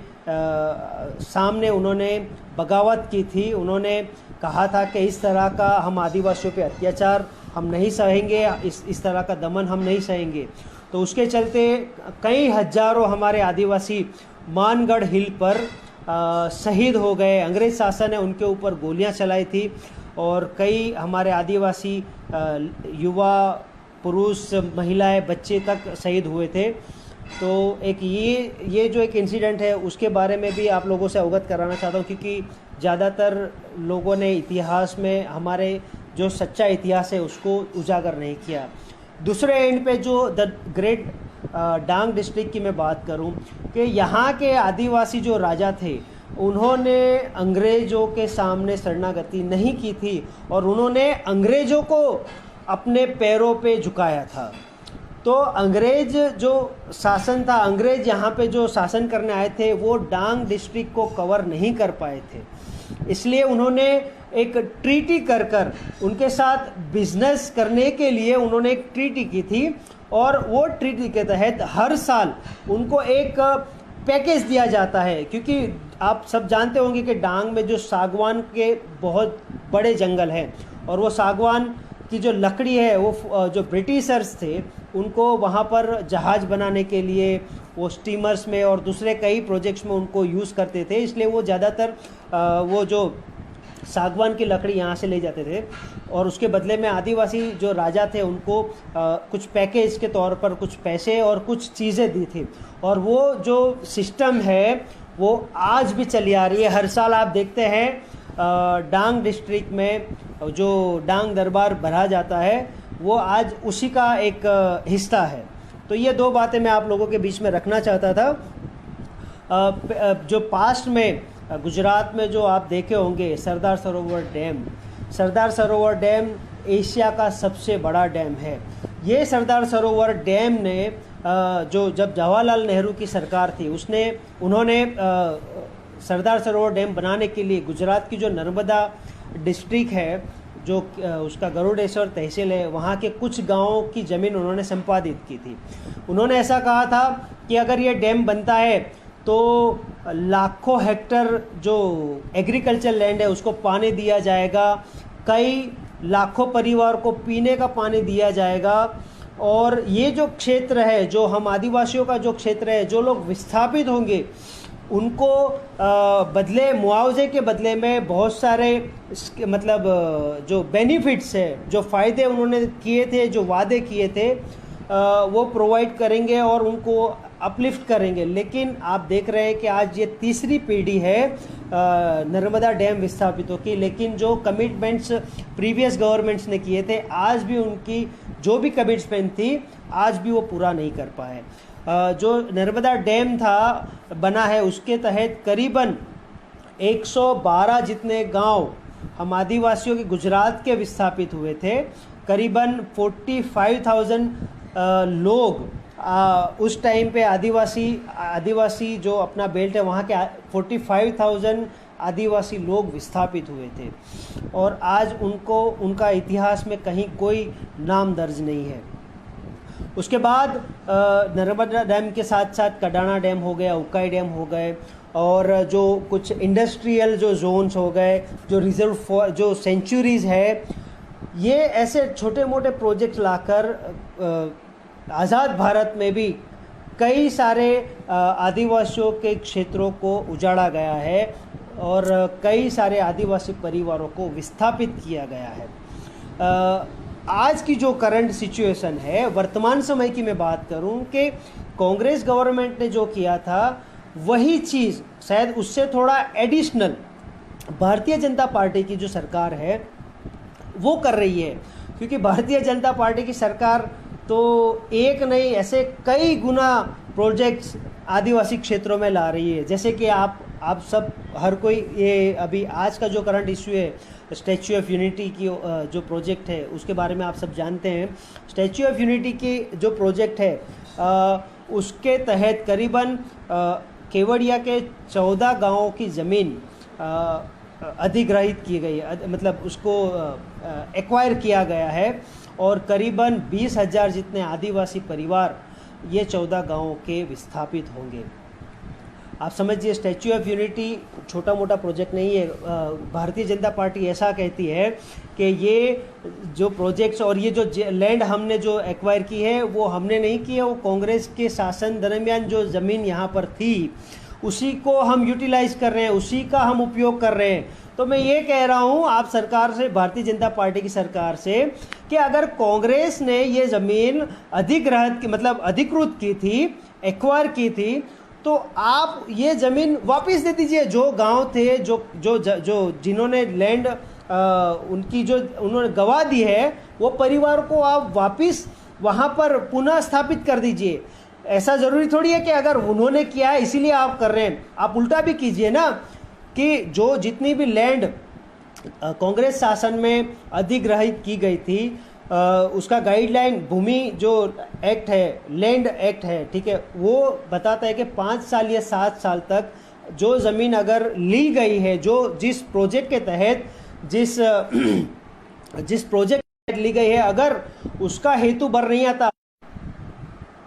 सामने उन्होंने बगावत की थी। उन्होंने कहा था कि इस तरह का हम आदिवासियों पे अत्याचार हम नहीं सहेंगे, इस तरह का दमन हम नहीं सहेंगे। तो उसके चलते कई हजारों हमारे आदिवासी मानगढ़ हिल पर शहीद हो गए। अंग्रेज शासन ने उनके ऊपर गोलियां चलाई थी और कई हमारे आदिवासी युवा, पुरुष, महिलाएं, बच्चे तक शहीद हुए थे। तो एक ये जो एक इंसिडेंट है उसके बारे में भी आप लोगों से अवगत कराना चाहता हूँ, क्योंकि ज़्यादातर लोगों ने इतिहास में हमारे जो सच्चा इतिहास है उसको उजागर नहीं किया। दूसरे एंड पे जो द ग्रेट डांग डिस्ट्रिक्ट की मैं बात करूं कि यहाँ के आदिवासी जो राजा थे उन्होंने अंग्रेज़ों के सामने शरणागति नहीं की थी और उन्होंने अंग्रेज़ों को अपने पैरों पे झुकाया था। तो अंग्रेज जो शासन था, अंग्रेज यहाँ पे जो शासन करने आए थे वो डांग डिस्ट्रिक्ट को कवर नहीं कर पाए थे, इसलिए उन्होंने एक ट्रीटी कर उनके साथ बिजनेस करने के लिए उन्होंने एक ट्रीटी की थी, और वो ट्रीटी के तहत हर साल उनको एक पैकेज दिया जाता है। क्योंकि आप सब जानते होंगे कि डांग में जो सागवान के बहुत बड़े जंगल हैं, और वो सागवान की जो लकड़ी है वो जो ब्रिटिशर्स थे उनको वहाँ पर जहाज़ बनाने के लिए वो स्टीमर्स में और दूसरे कई प्रोजेक्ट्स में उनको यूज़ करते थे, इसलिए वो ज़्यादातर वो जो सागवान की लकड़ी यहाँ से ले जाते थे, और उसके बदले में आदिवासी जो राजा थे उनको कुछ पैकेज के तौर पर कुछ पैसे और कुछ चीज़ें दी थी। और वो जो सिस्टम है वो आज भी चली आ रही है। हर साल आप देखते हैं डांग डिस्ट्रिक्ट में जो डांग दरबार भरा जाता है वो आज उसी का एक हिस्सा है। तो ये दो बातें मैं आप लोगों के बीच में रखना चाहता था। जो पास्ट में गुजरात में जो आप देखे होंगे सरदार सरोवर डैम एशिया का सबसे बड़ा डैम है। ये सरदार सरोवर डैम ने जो जब जवाहरलाल नेहरू की सरकार थी उन्होंने सरदार सरोवर डैम बनाने के लिए गुजरात की जो नर्मदा डिस्ट्रिक्ट है, जो उसका गरुड़ेश्वर तहसील है, वहाँ के कुछ गांवों की ज़मीन उन्होंने संपादित की थी। उन्होंने ऐसा कहा था कि अगर ये डैम बनता है तो लाखों हेक्टर जो एग्रीकल्चर लैंड है उसको पानी दिया जाएगा, कई लाखों परिवार को पीने का पानी दिया जाएगा, और ये जो क्षेत्र है, जो हम आदिवासियों का जो क्षेत्र है, जो लोग विस्थापित होंगे उनको बदले मुआवजे के बदले में बहुत सारे मतलब जो बेनिफिट्स है, जो फ़ायदे उन्होंने किए थे, जो वादे किए थे वो प्रोवाइड करेंगे और उनको अपलिफ्ट करेंगे। लेकिन आप देख रहे हैं कि आज ये तीसरी पीढ़ी है नर्मदा डैम विस्थापितों की, लेकिन जो कमिटमेंट्स प्रीवियस गवर्नमेंट्स ने किए थे आज भी उनकी जो भी कमिटमेंट थी आज भी वो पूरा नहीं कर पाए। जो नर्मदा डैम था बना है उसके तहत करीबन 112 जितने गांव हम आदिवासियों के गुजरात के विस्थापित हुए थे। करीबन 45,000 लोग उस टाइम पे आदिवासी जो अपना बेल्ट है वहाँ के 45,000 आदिवासी लोग विस्थापित हुए थे, और आज उनका इतिहास में कहीं कोई नाम दर्ज नहीं है। उसके बाद नर्मदा डैम के साथ साथ कडाना डैम हो गया, उकाई डैम हो गए, और जो कुछ इंडस्ट्रियल जो जोन्स हो गए, जो रिजर्व जो सेंचुरीज़ है, ये ऐसे छोटे मोटे प्रोजेक्ट लाकर आज़ाद भारत में भी कई सारे आदिवासियों के क्षेत्रों को उजाड़ा गया है और कई सारे आदिवासी परिवारों को विस्थापित किया गया है। आज की जो करंट सिचुएशन है, वर्तमान समय की मैं बात करूं कि कांग्रेस गवर्नमेंट ने जो किया था वही चीज़ शायद उससे थोड़ा एडिशनल भारतीय जनता पार्टी की जो सरकार है वो कर रही है। क्योंकि भारतीय जनता पार्टी की सरकार तो एक नहीं ऐसे कई गुना प्रोजेक्ट्स आदिवासी क्षेत्रों में ला रही है। जैसे कि आप सब हर कोई ये अभी आज का जो करंट इश्यू है स्टैच्यू ऑफ यूनिटी की जो प्रोजेक्ट है उसके बारे में आप सब जानते हैं। स्टैच्यू ऑफ यूनिटी की जो प्रोजेक्ट है उसके तहत करीबन केवड़िया के 14 गांवों की ज़मीन अधिग्रहित की गई है, मतलब उसको एक्वायर किया गया है, और करीबन 20,000 जितने आदिवासी परिवार ये 14 गांवों के विस्थापित होंगे। आप समझिए स्टैच्यू ऑफ यूनिटी छोटा मोटा प्रोजेक्ट नहीं है। भारतीय जनता पार्टी ऐसा कहती है कि ये जो प्रोजेक्ट्स और ये जो लैंड हमने जो एक्वायर की है वो हमने नहीं की है, वो कांग्रेस के शासन दरमियान जो ज़मीन यहाँ पर थी उसी को हम यूटिलाइज कर रहे हैं, उसी का हम उपयोग कर रहे हैं। तो मैं ये कह रहा हूँ आप सरकार से, भारतीय जनता पार्टी की सरकार से, कि अगर कांग्रेस ने ये ज़मीन अधिकृत की थी, एक्वायर की थी, तो आप ये ज़मीन वापस दे दीजिए। जो गांव थे जो जिन्होंने लैंड उनकी जो उन्होंने गवा दी है वो परिवार को आप वापस वहाँ पर पुनः स्थापित कर दीजिए। ऐसा ज़रूरी थोड़ी है कि अगर उन्होंने किया है इसीलिए आप कर रहे हैं। आप उल्टा भी कीजिए ना, कि जो जितनी भी लैंड कांग्रेस शासन में अधिग्रहित की गई थी उसका गाइडलाइन भूमि जो एक्ट है, लैंड एक्ट है, ठीक है, वो बताता है कि 5 साल या 7 साल तक जो ज़मीन अगर ली गई है, जो जिस प्रोजेक्ट के तहत जिस प्रोजेक्ट ली गई है, अगर उसका हेतु भर नहीं आता,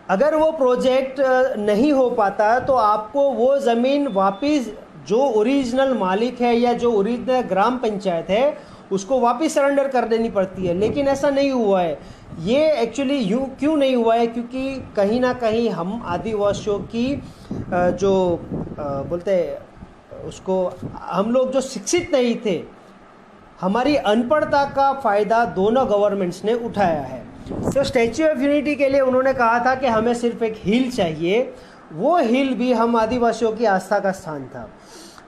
अगर वो प्रोजेक्ट नहीं हो पाता, तो आपको वो ज़मीन वापस जो ओरिजिनल मालिक है या जो ओरिजिनल ग्राम पंचायत है उसको वापस सरेंडर कर देनी पड़ती है। लेकिन ऐसा नहीं हुआ है। ये एक्चुअली यूँ क्यों नहीं हुआ है? क्योंकि कहीं ना कहीं हम आदिवासियों की जो बोलते हैं उसको, हम लोग जो शिक्षित नहीं थे, हमारी अनपढ़ता का फ़ायदा दोनों गवर्नमेंट्स ने उठाया है। तो स्टैच्यू ऑफ यूनिटी के लिए उन्होंने कहा था कि हमें सिर्फ एक हिल चाहिए। वो हिल भी हम आदिवासियों की आस्था का स्थान था,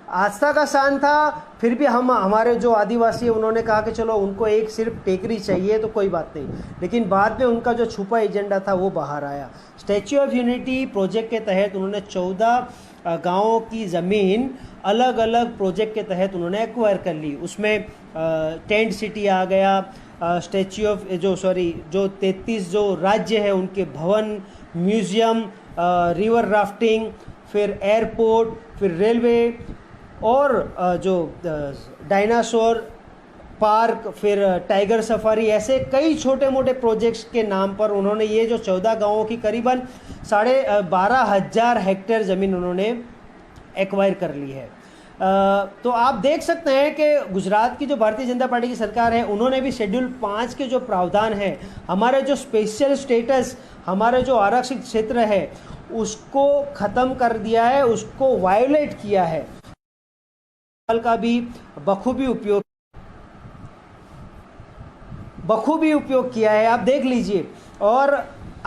आस्था का स्थान था। फिर भी हमारे जो आदिवासी उन्होंने कहा कि चलो उनको एक सिर्फ टेकरी चाहिए तो कोई बात नहीं, लेकिन बाद में उनका जो छुपा एजेंडा था वो बाहर आया। स्टैच्यू ऑफ यूनिटी प्रोजेक्ट के तहत उन्होंने 14 गाँवों की ज़मीन अलग अलग प्रोजेक्ट के तहत उन्होंने एक्वायर कर ली। उसमें टेंट सिटी आ गया, स्टैच्यू ऑफ जो 33 जो राज्य है उनके भवन, म्यूज़ियम, रिवर राफ्टिंग, फिर एयरपोर्ट, फिर रेलवे, और जो डायनासोर पार्क, फिर टाइगर सफारी, ऐसे कई छोटे मोटे प्रोजेक्ट्स के नाम पर उन्होंने ये जो 14 गांवों की करीबन 12,500 हेक्टेयर ज़मीन उन्होंने एक्वायर कर ली है। तो आप देख सकते हैं कि गुजरात की जो भारतीय जनता पार्टी की सरकार है, उन्होंने भी शेड्यूल 5 के जो प्रावधान है, हमारे जो स्पेशल स्टेटस, हमारे जो आरक्षित क्षेत्र है, उसको ख़त्म कर दिया है, उसको वायोलेट किया है का भी बखूबी उपयोग किया है। आप देख लीजिए। और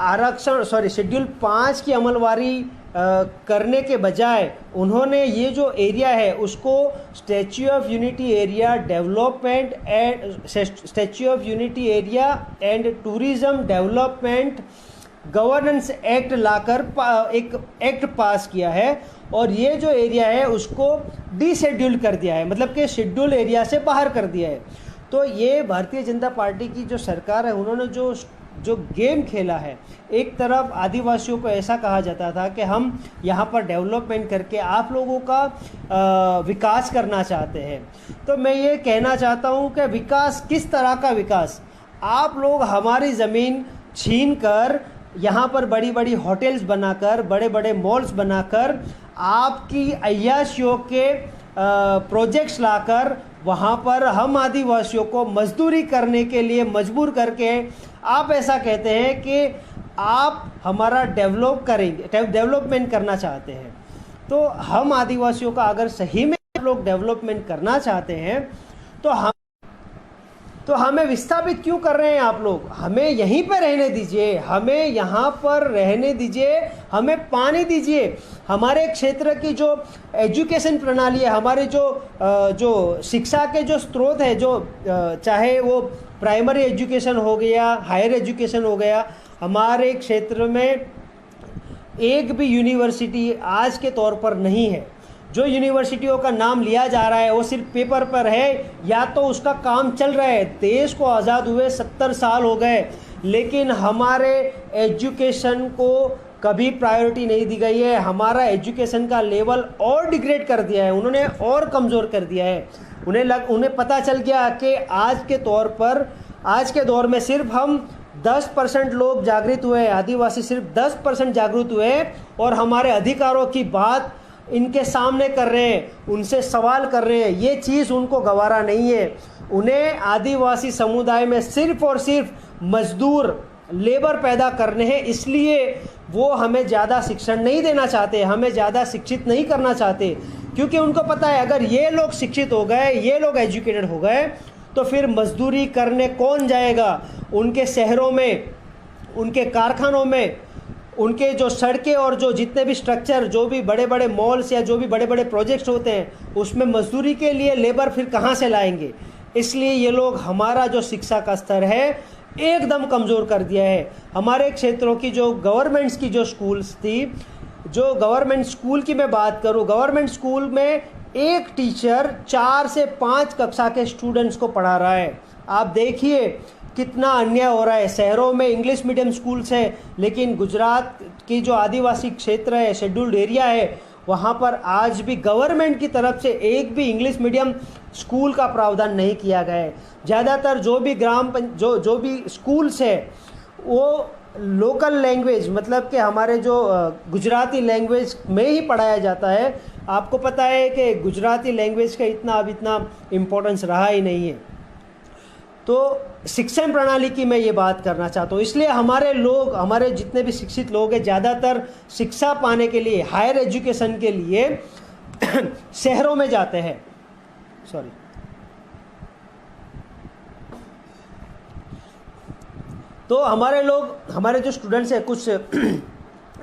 आरक्षण शेड्यूल 5 की अमलवारी करने के बजाय उन्होंने ये जो एरिया है उसको statue of unity area development and statue of unity area and tourism development governance act लाकर एक एक्ट पास किया है, और ये जो एरिया है उसको डीशेड्यूल कर दिया है, मतलब कि शेड्यूल एरिया से बाहर कर दिया है। तो ये भारतीय जनता पार्टी की जो सरकार है, उन्होंने जो गेम खेला है, एक तरफ आदिवासियों को ऐसा कहा जाता था कि हम यहाँ पर डेवलपमेंट करके आप लोगों का विकास करना चाहते हैं। तो मैं ये कहना चाहता हूँ कि विकास किस तरह का विकास? आप लोग हमारी ज़मीन छीन कर यहाँ पर बड़ी बड़ी होटल्स बनाकर, बड़े बड़े मॉल्स बनाकर, आपकी अय्याशियों के प्रोजेक्ट्स लाकर वहाँ पर हम आदिवासियों को मजदूरी करने के लिए मजबूर करके आप ऐसा कहते हैं कि आप हमारा डेवलपमेंट करना चाहते हैं। तो हम आदिवासियों का अगर सही में आप लोग डेवलपमेंट करना चाहते हैं तो हमें विस्थापित क्यों कर रहे हैं आप लोग? हमें यहीं पर रहने दीजिए, हमें यहाँ पर रहने दीजिए, हमें पानी दीजिए। हमारे क्षेत्र की जो एजुकेशन प्रणाली है, हमारे जो शिक्षा के जो स्रोत है, जो चाहे वो प्राइमरी एजुकेशन हो गया, हायर एजुकेशन हो गया, हमारे क्षेत्र में एक भी यूनिवर्सिटी आज के तौर पर नहीं है। जो यूनिवर्सिटियों का नाम लिया जा रहा है वो सिर्फ पेपर पर है, या तो उसका काम चल रहा है। देश को आज़ाद हुए 70 साल हो गए, लेकिन हमारे एजुकेशन को कभी प्रायोरिटी नहीं दी गई है। हमारा एजुकेशन का लेवल और डिग्रेड कर दिया है, उन्होंने और कमज़ोर कर दिया है। उन्हें पता चल गया कि आज के दौर में सिर्फ हम 10% लोग जागृत हुए, आदिवासी सिर्फ 10% जागृत हुए, और हमारे अधिकारों की बात इनके सामने कर रहे हैं, उनसे सवाल कर रहे हैं। ये चीज़ उनको गवारा नहीं है। उन्हें आदिवासी समुदाय में सिर्फ और सिर्फ मजदूर, लेबर पैदा करने हैं, इसलिए वो हमें ज़्यादा शिक्षण नहीं देना चाहते, हमें ज़्यादा शिक्षित नहीं करना चाहते, क्योंकि उनको पता है अगर ये लोग शिक्षित हो गए, ये लोग एजुकेटेड हो गए, तो फिर मजदूरी करने कौन जाएगा? उनके शहरों में, उनके कारखानों में, उनके जो सड़कें और जो जितने भी स्ट्रक्चर, जो भी बड़े बड़े मॉल्स या जो भी बड़े बड़े प्रोजेक्ट्स होते हैं, उसमें मजदूरी के लिए लेबर फिर कहाँ से लाएंगे? इसलिए ये लोग हमारा जो शिक्षा का स्तर है एकदम कमज़ोर कर दिया है। हमारे क्षेत्रों की जो गवर्नमेंट्स की जो स्कूल्स थी, जो गवर्नमेंट स्कूल की मैं बात करूँ, गवर्नमेंट स्कूल में एक टीचर 4 से 5 कक्षा के स्टूडेंट्स को पढ़ा रहा है। आप देखिए कितना अन्याय हो रहा है। शहरों में इंग्लिश मीडियम स्कूल्स है, लेकिन गुजरात की जो आदिवासी क्षेत्र है, शेड्यूल्ड एरिया है, वहाँ पर आज भी गवर्नमेंट की तरफ से एक भी इंग्लिश मीडियम स्कूल का प्रावधान नहीं किया गया है। ज़्यादातर जो भी जो भी स्कूल्स है वो लोकल लैंग्वेज, मतलब कि हमारे जो गुजराती लैंग्वेज में ही पढ़ाया जाता है। आपको पता है कि गुजराती लैंग्वेज का अब इतना इम्पोर्टेंस रहा ही नहीं है। तो शिक्षण प्रणाली की मैं ये बात करना चाहता हूँ। इसलिए हमारे जितने भी शिक्षित लोग हैं, ज़्यादातर शिक्षा पाने के लिए, हायर एजुकेशन के लिए शहरों में जाते हैं। तो हमारे जो स्टूडेंट्स हैं, कुछ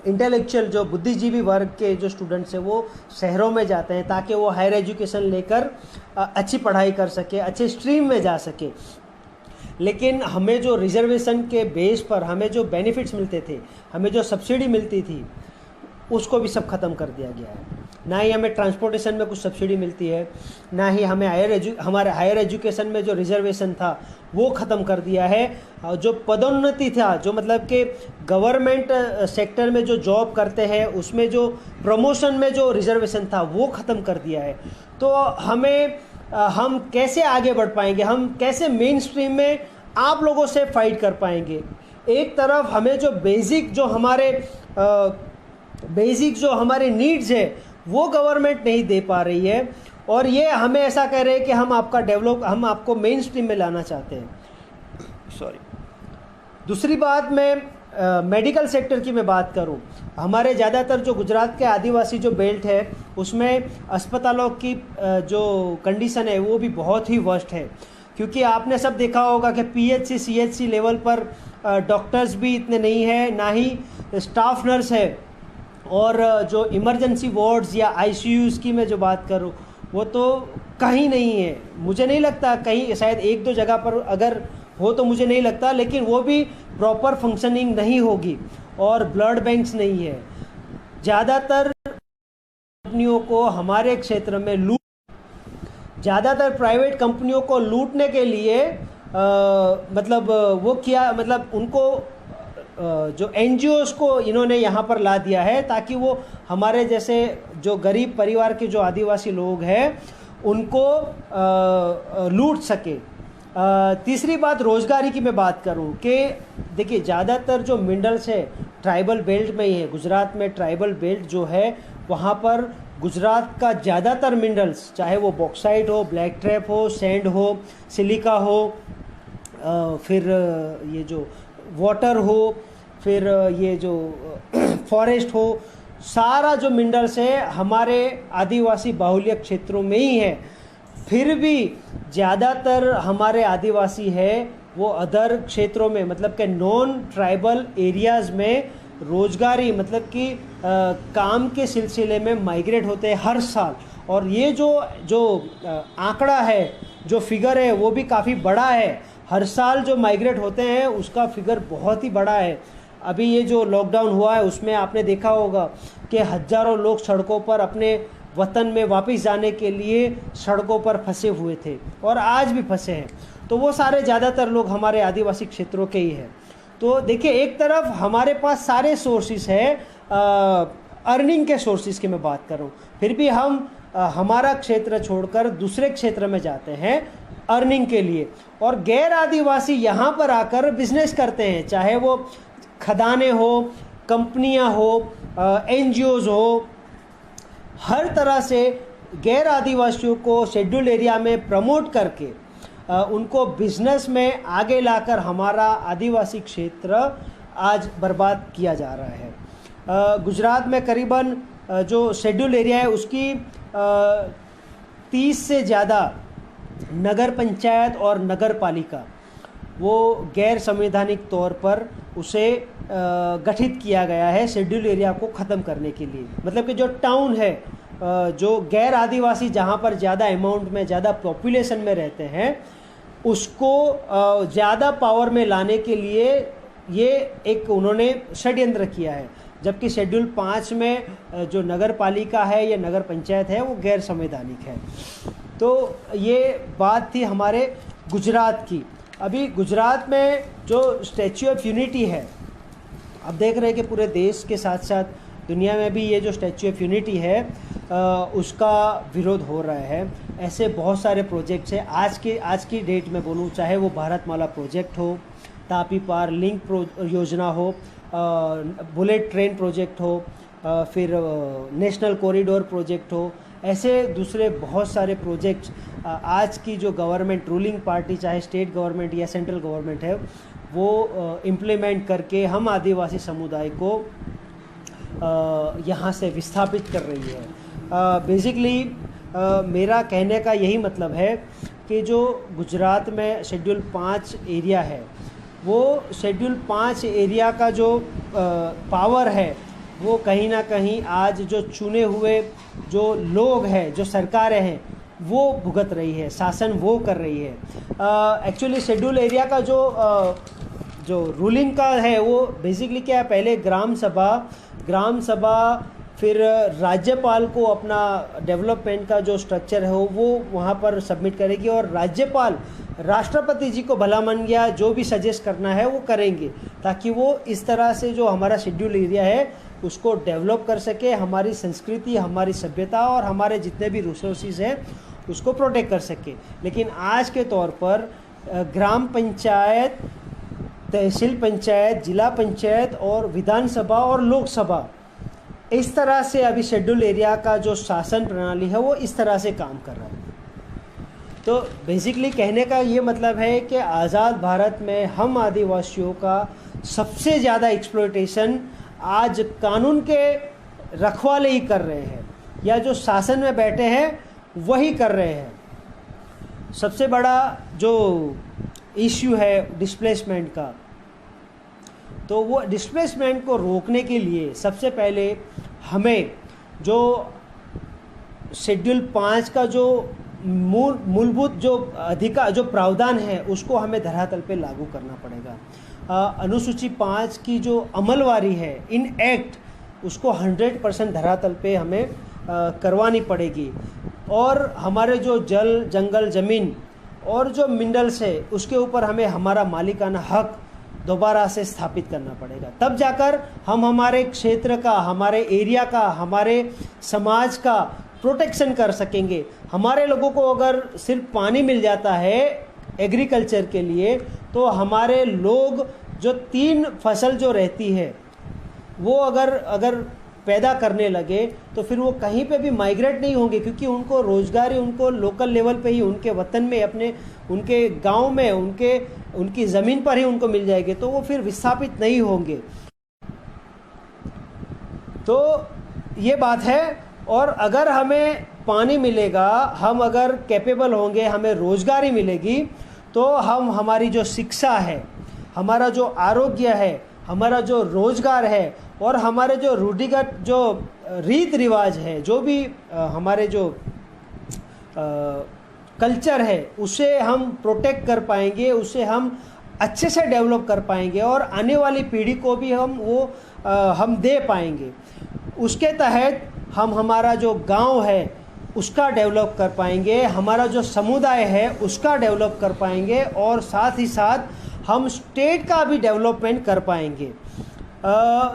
इंटेलेक्चुअल जो बुद्धिजीवी वर्ग के जो स्टूडेंट्स हैं, वो शहरों में जाते हैं ताकि वो हायर एजुकेशन लेकर अच्छी पढ़ाई कर सके, अच्छे स्ट्रीम में जा सके। लेकिन हमें जो रिजर्वेशन के बेस पर हमें जो बेनिफिट्स मिलते थे, हमें जो सब्सिडी मिलती थी, उसको भी सब ख़त्म कर दिया गया है। ना ही हमें ट्रांसपोर्टेशन में कुछ सब्सिडी मिलती है, ना ही हमें हमारे हायर एजुकेशन में जो रिजर्वेशन था वो ख़त्म कर दिया है। जो पदोन्नति था, जो मतलब कि गवर्नमेंट सेक्टर में जो जॉब करते हैं उसमें जो प्रमोशन में जो रिजर्वेशन था वो ख़त्म कर दिया है। तो हम कैसे आगे बढ़ पाएंगे, हम कैसे मेन स्ट्रीम में आप लोगों से फाइट कर पाएंगे। एक तरफ हमें जो बेसिक जो हमारे नीड्स है वो गवर्नमेंट नहीं दे पा रही है, और ये हमें ऐसा कह रहे हैं कि हम आपको मेन स्ट्रीम में लाना चाहते हैं। दूसरी बात, मैं मेडिकल सेक्टर की मैं बात करूं, हमारे ज़्यादातर जो गुजरात के आदिवासी जो बेल्ट है उसमें अस्पतालों की जो कंडीशन है वो भी बहुत ही वर्स्ट है। क्योंकि आपने सब देखा होगा कि पीएचसी सीएचसी लेवल पर डॉक्टर्स भी इतने नहीं है, ना ही स्टाफ नर्स है, और जो इमरजेंसी वार्ड्स या आईसीयूज़ की मैं जो बात करूं वो तो कहीं नहीं है। मुझे नहीं लगता, कहीं शायद एक दो जगह पर अगर हो तो मुझे नहीं लगता, लेकिन वो भी प्रॉपर फंक्शनिंग नहीं होगी, और ब्लड बैंक्स नहीं है। ज़्यादातर कंपनियों को हमारे क्षेत्र में ज़्यादातर प्राइवेट कंपनियों को लूटने के लिए उनको जो एनजीओस को इन्होंने यहाँ पर ला दिया है ताकि वो हमारे जैसे जो गरीब परिवार के जो आदिवासी लोग हैं उनको लूट सके। तीसरी बात, रोज़गारी की मैं बात करूं कि देखिए ज़्यादातर जो मिनरल्स है ट्राइबल बेल्ट में ही है। गुजरात में ट्राइबल बेल्ट जो है वहाँ पर गुजरात का ज़्यादातर मिनरल्स, चाहे वो बॉक्साइट हो, ब्लैक ट्रैप हो, सैंड हो, सिलिका हो, फिर ये जो वाटर हो, फिर ये जो फॉरेस्ट हो, सारा जो मिनरल्स है हमारे आदिवासी बाहुल्य क्षेत्रों में ही है। फिर भी ज़्यादातर हमारे आदिवासी है वो अदर क्षेत्रों में, मतलब कि नॉन ट्राइबल एरियाज़ में रोजगारी, मतलब कि काम के सिलसिले में माइग्रेट होते हैं हर साल। और ये जो आंकड़ा है, जो फिगर है वो भी काफ़ी बड़ा है। हर साल जो माइग्रेट होते हैं उसका फिगर बहुत ही बड़ा है। अभी ये जो लॉकडाउन हुआ है उसमें आपने देखा होगा कि हज़ारों लोग सड़कों पर अपने वतन में वापस जाने के लिए सड़कों पर फंसे हुए थे, और आज भी फंसे हैं। तो वो सारे ज़्यादातर लोग हमारे आदिवासी क्षेत्रों के ही हैं। तो देखिए, एक तरफ हमारे पास सारे सोर्सेस है, अर्निंग के सोर्सेज की मैं बात करूं, फिर भी हम हमारा क्षेत्र छोड़कर दूसरे क्षेत्र में जाते हैं अर्निंग के लिए, और गैर आदिवासी यहाँ पर आकर बिजनेस करते हैं, चाहे वो खदानें हो, कंपनियाँ हो, एनजीओज़ हो। हर तरह से गैर आदिवासियों को शेड्यूल्ड एरिया में प्रमोट करके उनको बिजनेस में आगे लाकर हमारा आदिवासी क्षेत्र आज बर्बाद किया जा रहा है। गुजरात में करीबन जो शेड्यूल्ड एरिया है उसकी 30 से ज़्यादा नगर पंचायत और नगर पालिका वो गैर संवैधानिक तौर पर उसे गठित किया गया है शेड्यूल एरिया को ख़त्म करने के लिए। मतलब कि जो टाउन है, जो गैर आदिवासी जहाँ पर ज़्यादा अमाउंट में, ज़्यादा पॉपुलेशन में रहते हैं, उसको ज़्यादा पावर में लाने के लिए ये एक उन्होंने षड्यंत्र किया है। जबकि शेड्यूल 5 में जो नगर पालिका है या नगर पंचायत है वो गैर संवैधानिक है। तो ये बात थी हमारे गुजरात की। अभी गुजरात में जो स्टैच्यू ऑफ यूनिटी है, आप देख रहे हैं कि पूरे देश के साथ साथ दुनिया में भी ये जो स्टैच्यू ऑफ यूनिटी है उसका विरोध हो रहा है। ऐसे बहुत सारे प्रोजेक्ट्स हैं। आज की डेट में बोलूँ, चाहे वो भारतमाला प्रोजेक्ट हो, तापी पार लिंक योजना हो, बुलेट ट्रेन प्रोजेक्ट हो, फिर नेशनल कॉरिडोर प्रोजेक्ट हो, ऐसे दूसरे बहुत सारे प्रोजेक्ट्स आज की जो गवर्नमेंट, रूलिंग पार्टी, चाहे स्टेट गवर्नमेंट या सेंट्रल गवर्नमेंट है, वो इम्प्लीमेंट करके हम आदिवासी समुदाय को यहाँ से विस्थापित कर रही है। बेसिकली मेरा कहने का यही मतलब है कि जो गुजरात में शेड्यूल 5 एरिया है, वो शेड्यूल 5 एरिया का जो पावर है वो कहीं ना कहीं आज जो चुने हुए जो लोग हैं, जो सरकारें हैं, वो भुगत रही है, शासन वो कर रही है। एक्चुअली शेड्यूल एरिया का जो रूलिंग का है वो बेसिकली क्या है, पहले ग्राम सभा फिर राज्यपाल को अपना डेवलपमेंट का जो स्ट्रक्चर है वो वहाँ पर सबमिट करेगी, और राज्यपाल राष्ट्रपति जी को भला मन गया जो भी सजेस्ट करना है वो करेंगे, ताकि वो इस तरह से जो हमारा शेड्यूल एरिया है उसको डेवलप कर सके, हमारी संस्कृति, हमारी सभ्यता और हमारे जितने भी रिसोर्सेज हैं उसको प्रोटेक्ट कर सके। लेकिन आज के तौर पर ग्राम पंचायत, तहसील पंचायत, जिला पंचायत और विधानसभा और लोकसभा, इस तरह से अभी शेड्यूल एरिया का जो शासन प्रणाली है वो इस तरह से काम कर रहा है। तो बेसिकली कहने का ये मतलब है कि आज़ाद भारत में हम आदिवासियों का सबसे ज़्यादा एक्सप्लॉयटेशन आज कानून के रखवाले ही कर रहे हैं, या जो शासन में बैठे हैं वही कर रहे हैं। सबसे बड़ा जो इश्यू है डिस्प्लेसमेंट का, तो वो डिस्प्लेसमेंट को रोकने के लिए सबसे पहले हमें जो शेड्यूल 5 का जो मूलभूत जो अधिकार, जो प्रावधान है, उसको हमें धरातल पे लागू करना पड़ेगा। अनुसूची 5 की जो अमलवारी है इन एक्ट, उसको 100% धरातल पे हमें करवानी पड़ेगी, और हमारे जो जल, जंगल, ज़मीन और जो मिनरल्स है उसके ऊपर हमें हमारा मालिकाना हक दोबारा से स्थापित करना पड़ेगा। तब जाकर हम हमारे क्षेत्र का, हमारे एरिया का, हमारे समाज का प्रोटेक्शन कर सकेंगे। हमारे लोगों को अगर सिर्फ पानी मिल जाता है एग्रीकल्चर के लिए, तो हमारे लोग जो 3 फसल जो रहती है वो अगर पैदा करने लगे तो फिर वो कहीं पे भी माइग्रेट नहीं होंगे, क्योंकि उनको रोजगारी उनको लोकल लेवल पे ही, उनके वतन में, अपने उनके गांव में, उनकी ज़मीन पर ही उनको मिल जाएगी, तो वो फिर विस्थापित नहीं होंगे। तो ये बात है। और अगर हमें पानी मिलेगा, हम अगर कैपेबल होंगे, हमें रोजगारी मिलेगी, तो हम हमारी जो शिक्षा है, हमारा जो आरोग्य है, हमारा जो रोजगार है और हमारे जो रूढ़िगत जो रीत रिवाज है, जो भी हमारे जो कल्चर है, उसे हम प्रोटेक्ट कर पाएंगे, उसे हम अच्छे से डेवलप कर पाएंगे, और आने वाली पीढ़ी को भी हम दे पाएंगे। उसके तहत हम हमारा जो गांव है उसका डेवलप कर पाएंगे, हमारा जो समुदाय है उसका डेवलप कर पाएंगे, और साथ ही साथ हम स्टेट का भी डेवलपमेंट कर पाएंगे।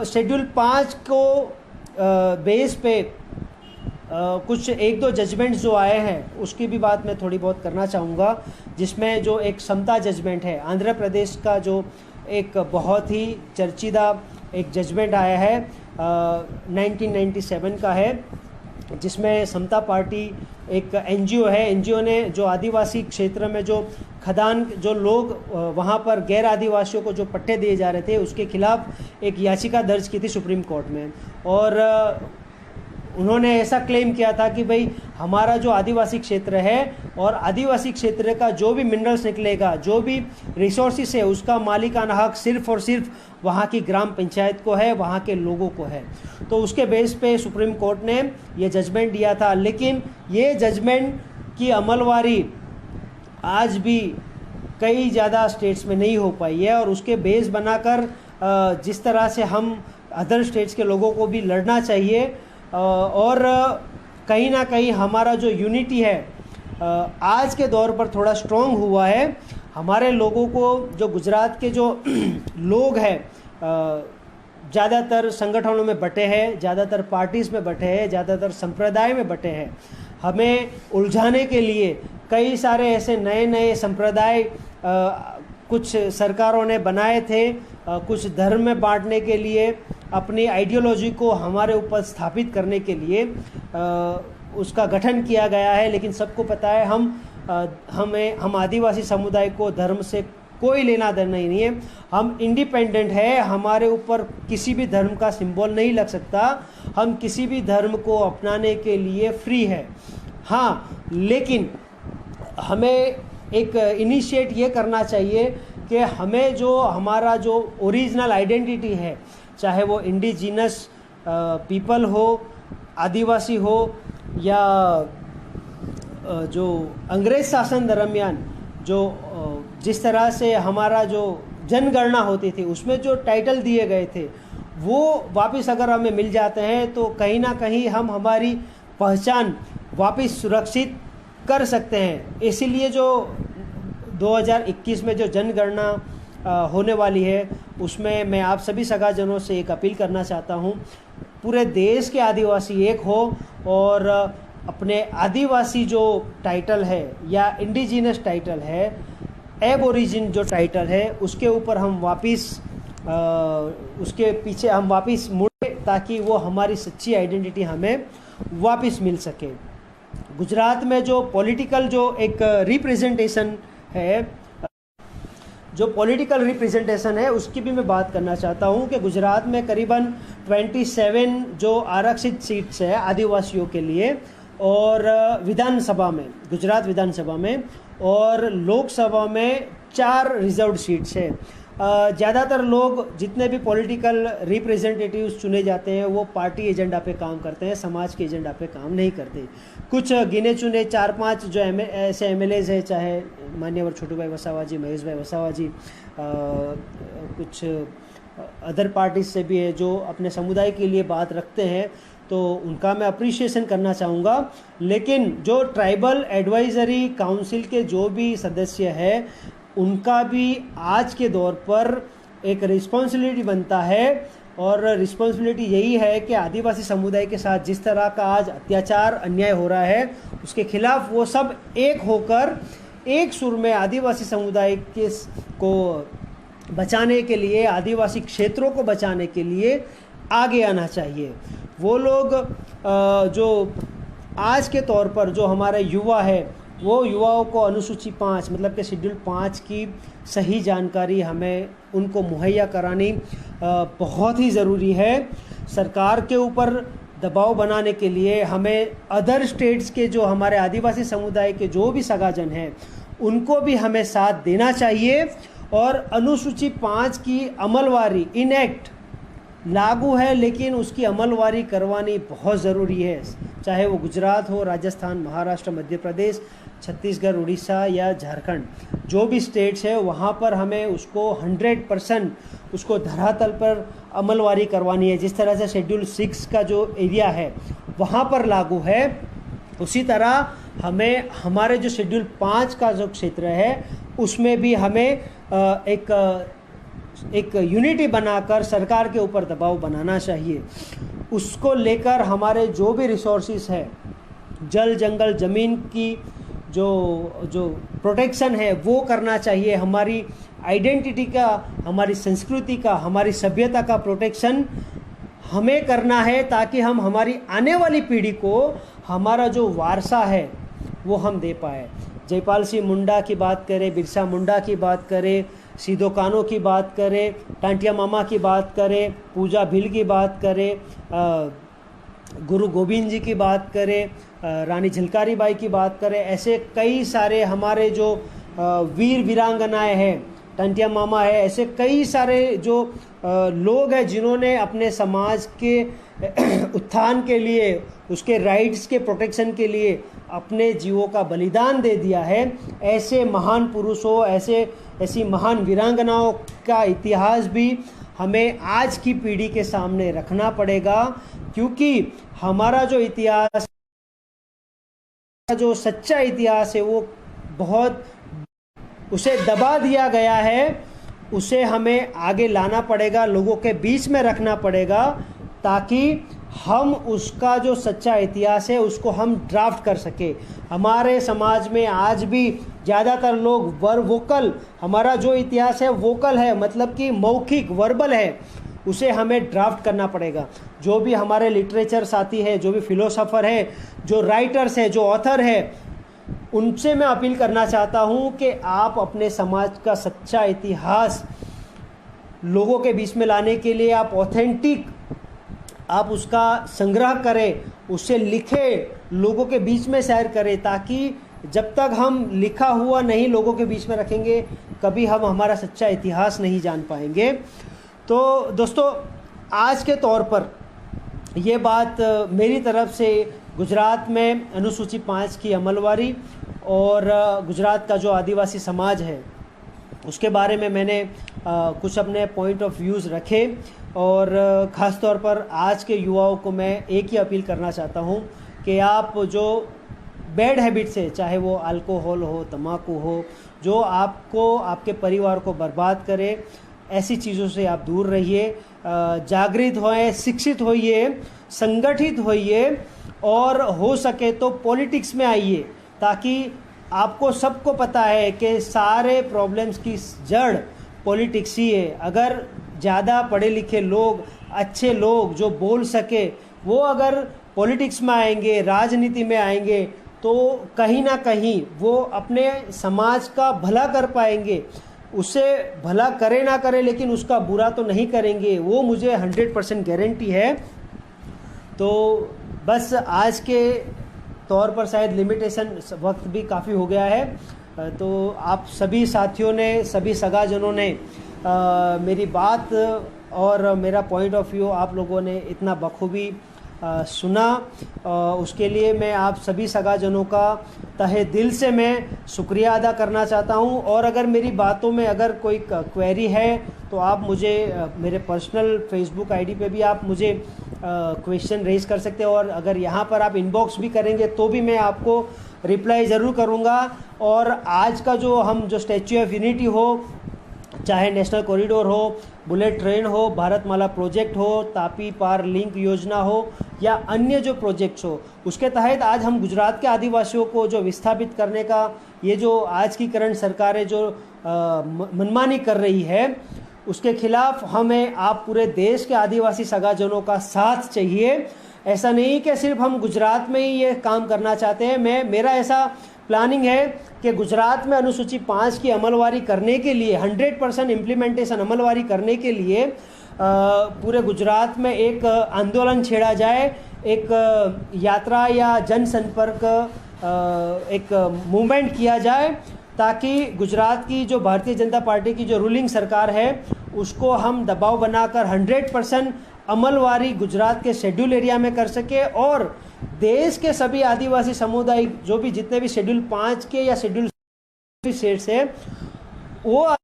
शेड्यूल 5 को बेस पे कुछ 1-2 जजमेंट्स जो आए हैं उसकी भी बात मैं थोड़ी बहुत करना चाहूँगा, जिसमें जो एक समता जजमेंट है, आंध्र प्रदेश का जो एक बहुत ही चर्चिदा एक जजमेंट आया है 1997 का है, जिसमें समता पार्टी एक एनजीओ है, एनजीओ ने जो आदिवासी क्षेत्र में जो खदान, जो लोग वहाँ पर गैर आदिवासियों को जो पट्टे दिए जा रहे थे, उसके खिलाफ एक याचिका दर्ज की थी सुप्रीम कोर्ट में। और उन्होंने ऐसा क्लेम किया था कि भाई हमारा जो आदिवासी क्षेत्र है और आदिवासी क्षेत्र का जो भी मिनरल्स निकलेगा, जो भी रिसोर्सेस है, उसका मालिकाना हक सिर्फ और सिर्फ वहाँ की ग्राम पंचायत को है, वहाँ के लोगों को है। तो उसके बेस पे सुप्रीम कोर्ट ने ये जजमेंट दिया था। लेकिन ये जजमेंट की अमलवारी आज भी कई ज़्यादा स्टेट्स में नहीं हो पाई है, और उसके बेस बनाकर जिस तरह से हम अदर स्टेट्स के लोगों को भी लड़ना चाहिए, और कहीं ना कहीं हमारा जो यूनिटी है आज के दौर पर थोड़ा स्ट्रॉन्ग हुआ है। हमारे लोगों को, जो गुजरात के जो लोग हैं, ज़्यादातर संगठनों में बटे हैं, ज़्यादातर पार्टीज़ में बटे हैं, ज़्यादातर संप्रदाय में बटे हैं। हमें उलझाने के लिए कई सारे ऐसे नए नए संप्रदाय कुछ सरकारों ने बनाए थे, कुछ धर्म में बांटने के लिए, अपनी आइडियोलॉजी को हमारे ऊपर स्थापित करने के लिए उसका गठन किया गया है। लेकिन सबको पता है हम आदिवासी समुदाय को धर्म से कोई लेना देना ही नहीं है। हम इंडिपेंडेंट है, हमारे ऊपर किसी भी धर्म का सिंबल नहीं लग सकता, हम किसी भी धर्म को अपनाने के लिए फ्री है। हाँ, लेकिन हमें एक इनिशिएट ये करना चाहिए कि हमें जो हमारा जो ओरिजिनल आइडेंटिटी है, चाहे वो इंडिजिनस पीपल हो, आदिवासी हो, या जो अंग्रेज शासन दरमियान जो जिस तरह से हमारा जो जनगणना होती थी उसमें जो टाइटल दिए गए थे, वो वापस अगर हमें मिल जाते हैं तो कहीं ना कहीं हम हमारी पहचान वापस सुरक्षित कर सकते हैं। इसीलिए जो 2021 में जो जनगणना होने वाली है, उसमें मैं आप सभी सगाजनों से एक अपील करना चाहता हूँ, पूरे देश के आदिवासी एक हो और अपने आदिवासी जो टाइटल है या इंडिजिनस टाइटल है, एब ओरिजिन जो टाइटल है, उसके ऊपर हम वापस उसके पीछे हम वापस मुड़े, ताकि वो हमारी सच्ची आइडेंटिटी हमें वापस मिल सके। गुजरात में जो पॉलिटिकल जो एक रिप्रेजेंटेशन है, उसकी भी मैं बात करना चाहता हूँ कि गुजरात में करीबन 27 जो आरक्षित सीट्स है आदिवासियों के लिए, और विधानसभा में, गुजरात विधानसभा में, और लोकसभा में 4 रिजर्व्ड सीट्स है। ज़्यादातर लोग, जितने भी पॉलिटिकल रिप्रेजेंटेटिव्स चुने जाते हैं, वो पार्टी एजेंडा पे काम करते हैं, समाज के एजेंडा पे काम नहीं करते। कुछ गिने चुने 4-5 जो ऐसे एमएलएज हैं, चाहे मान्यवर छोटू भाई वसावा जी, महेश भाई वसावा जी, कुछ अदर पार्टीज से भी है जो अपने समुदाय के लिए बात रखते हैं, तो उनका मैं अप्रिशिएशन करना चाहूँगा। लेकिन जो ट्राइबल एडवाइजरी काउंसिल के जो भी सदस्य हैं, उनका भी आज के दौर पर एक रिस्पॉन्सिबिलिटी बनता है, और रिस्पॉन्सिबिलिटी यही है कि आदिवासी समुदाय के साथ जिस तरह का आज अत्याचार अन्याय हो रहा है, उसके खिलाफ वो सब एक होकर एक सुर में आदिवासी समुदाय को बचाने के लिए, आदिवासी क्षेत्रों को बचाने के लिए आगे आना चाहिए। वो लोग जो आज के तौर पर जो हमारे युवा है, वो युवाओं को अनुसूची 5 मतलब कि शेड्यूल 5 की सही जानकारी हमें उनको मुहैया करानी बहुत ही ज़रूरी है। सरकार के ऊपर दबाव बनाने के लिए हमें अदर स्टेट्स के जो हमारे आदिवासी समुदाय के जो भी सगाजन हैं, उनको भी हमें साथ देना चाहिए। और अनुसूची 5 की अमलवारी, इनएक्ट लागू है, लेकिन उसकी अमलवारी करवानी बहुत ज़रूरी है। चाहे वो गुजरात हो, राजस्थान, महाराष्ट्र, मध्य प्रदेश, छत्तीसगढ़, उड़ीसा या झारखंड, जो भी स्टेट्स है, वहाँ पर हमें उसको 100% उसको धरातल पर अमलवारी करवानी है। जिस तरह से शेड्यूल 6 का जो एरिया है वहाँ पर लागू है, उसी तरह हमें हमारे जो शेड्यूल 5 का जो क्षेत्र है उसमें भी हमें एक यूनिटी बनाकर सरकार के ऊपर दबाव बनाना चाहिए। उसको लेकर हमारे जो भी रिसोर्सेज है, जल, जंगल, ज़मीन की जो प्रोटेक्शन है वो करना चाहिए। हमारी आइडेंटिटी का, हमारी संस्कृति का, हमारी सभ्यता का प्रोटेक्शन हमें करना है, ताकि हम हमारी आने वाली पीढ़ी को हमारा जो वारसा है वो हम दे पाए। जयपाल सिंह मुंडा की बात करें, बिरसा मुंडा की बात करें, सीधो कानो की बात करें, टांटिया मामा की बात करें, पूजा भिल की बात करें, गुरु गोविंद जी की बात करें, रानी झलकारी बाई की बात करें, ऐसे कई सारे हमारे जो वीर वीरांगनाएं हैं, टांटिया मामा है, ऐसे कई सारे जो लोग हैं जिन्होंने अपने समाज के उत्थान के लिए, उसके राइट्स के प्रोटेक्शन के लिए अपने जीवों का बलिदान दे दिया है। ऐसे महान पुरुषों, ऐसी महान वीरांगनाओं का इतिहास भी हमें आज की पीढ़ी के सामने रखना पड़ेगा, क्योंकि हमारा जो इतिहास, जो सच्चा इतिहास है, वो बहुत उसे दबा दिया गया है, उसे हमें आगे लाना पड़ेगा, लोगों के बीच में रखना पड़ेगा, ताकि हम उसका जो सच्चा इतिहास है उसको हम ड्राफ्ट कर सके। हमारे समाज में आज भी ज़्यादातर लोग वोकल, हमारा जो इतिहास है वोकल है, मतलब कि मौखिक वर्बल है, उसे हमें ड्राफ्ट करना पड़ेगा। जो भी हमारे लिटरेचर साथी है, जो भी फिलोसोफर है, जो राइटर्स है, जो ऑथर है, उनसे मैं अपील करना चाहता हूँ कि आप अपने समाज का सच्चा इतिहास लोगों के बीच में लाने के लिए आप ऑथेंटिक, आप उसका संग्रह करें, उसे लिखें, लोगों के बीच में शेयर करें, ताकि जब तक हम लिखा हुआ नहीं लोगों के बीच में रखेंगे, कभी हम हमारा सच्चा इतिहास नहीं जान पाएंगे। तो दोस्तों, आज के तौर पर ये बात मेरी तरफ से गुजरात में अनुसूची 5 की अमलवारी और गुजरात का जो आदिवासी समाज है उसके बारे में मैंने कुछ अपने पॉइंट ऑफ व्यूज़ रखे। और ख़ास तौर पर आज के युवाओं को मैं एक ही अपील करना चाहता हूँ कि आप जो बैड हैबिट्स है, चाहे वो अल्कोहल हो, तम्बाकू हो, जो आपको, आपके परिवार को बर्बाद करे, ऐसी चीज़ों से आप दूर रहिए। जागृत होइए, शिक्षित होइए, संगठित होइए और हो सके तो पॉलिटिक्स में आइए, ताकि आपको सबको पता है कि सारे प्रॉब्लम्स की जड़ पॉलिटिक्स ही है। अगर ज़्यादा पढ़े लिखे लोग, अच्छे लोग जो बोल सके, वो अगर पॉलिटिक्स में आएंगे, राजनीति में आएंगे, तो कहीं ना कहीं वो अपने समाज का भला कर पाएंगे। उसे भला करे ना करे, लेकिन उसका बुरा तो नहीं करेंगे, वो मुझे 100% गारंटी है। तो बस आज के तौर पर शायद लिमिटेशन, वक्त भी काफ़ी हो गया है, तो आप सभी साथियों ने, सभी सगाजनों ने मेरी बात और मेरा पॉइंट ऑफ व्यू आप लोगों ने इतना बखूबी सुना, उसके लिए मैं आप सभी सगाजनों का तहे दिल से मैं शुक्रिया अदा करना चाहता हूं। और अगर मेरी बातों में अगर कोई क्वेरी है तो आप मुझे मेरे पर्सनल फेसबुक आईडी पे भी आप मुझे क्वेश्चन रेज कर सकते हैं, और अगर यहाँ पर आप इनबॉक्स भी करेंगे तो भी मैं आपको रिप्लाई ज़रूर करूँगा। और आज का जो स्टैच्यू ऑफ यूनिटी हो, चाहे नेशनल कॉरिडोर हो, बुलेट ट्रेन हो, भारतमाला प्रोजेक्ट हो, तापी पार लिंक योजना हो, या अन्य जो प्रोजेक्ट्स हो, उसके तहत आज हम गुजरात के आदिवासियों को जो विस्थापित करने का ये जो आज की करंट सरकारें जो मनमानी कर रही है, उसके खिलाफ हमें आप पूरे देश के आदिवासी सगाजनों का साथ चाहिए। ऐसा नहीं कि सिर्फ हम गुजरात में ही ये काम करना चाहते हैं। मेरा ऐसा प्लानिंग है कि गुजरात में अनुसूची 5 की अमलवारी करने के लिए 100% इम्प्लीमेंटेशन अमलवारी करने के लिए पूरे गुजरात में एक आंदोलन छेड़ा जाए, एक यात्रा या जनसंपर्क, एक मूवमेंट किया जाए, ताकि गुजरात की जो भारतीय जनता पार्टी की जो रूलिंग सरकार है उसको हम दबाव बनाकर 100% अमलवारी गुजरात के शेड्यूल एरिया में कर सके, और देश के सभी आदिवासी समुदाय जो भी जितने भी शेड्यूल 5 के या शेड्यूल स्टेट्स है, वो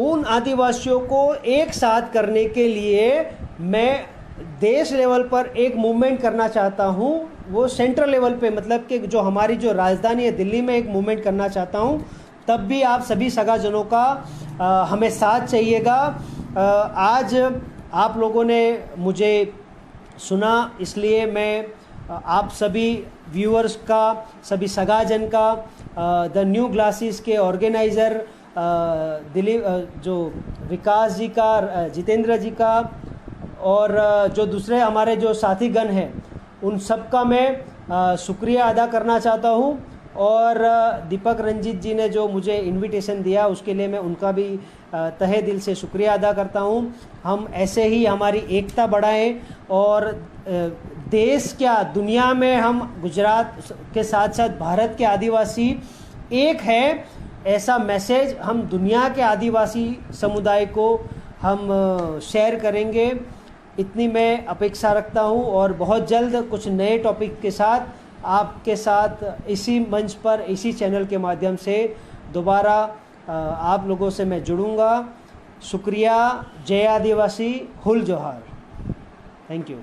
उन आदिवासियों को एक साथ करने के लिए मैं देश लेवल पर एक मूवमेंट करना चाहता हूँ। वो सेंट्रल लेवल पे, मतलब कि जो हमारी जो राजधानी है दिल्ली में एक मूवमेंट करना चाहता हूँ। तब भी आप सभी सगाजनों का हमें साथ चाहिएगा। आज आप लोगों ने मुझे सुना, इसलिए मैं आप सभी व्यूअर्स का, सभी सगाजन का, द न्यू ग्लासेस के ऑर्गेनाइज़र दिलीप, जो विकास जी का, जितेंद्र जी का, और जो दूसरे हमारे जो साथीगण हैं, उन सब का मैं शुक्रिया अदा करना चाहता हूँ। और दीपक रंजीत जी ने जो मुझे इनविटेशन दिया उसके लिए मैं उनका भी तहे दिल से शुक्रिया अदा करता हूँ। हम ऐसे ही हमारी एकता बढ़ाएं, और देश क्या दुनिया में हम गुजरात के साथ साथ भारत के आदिवासी एक है, ऐसा मैसेज हम दुनिया के आदिवासी समुदाय को हम शेयर करेंगे, इतनी मैं अपेक्षा रखता हूँ। और बहुत जल्द कुछ नए टॉपिक के साथ आपके साथ इसी मंच पर, इसी चैनल के माध्यम से दोबारा आप लोगों से मैं जुड़ूंगा। शुक्रिया। जय आदिवासी, हुल जोहार। Thank you.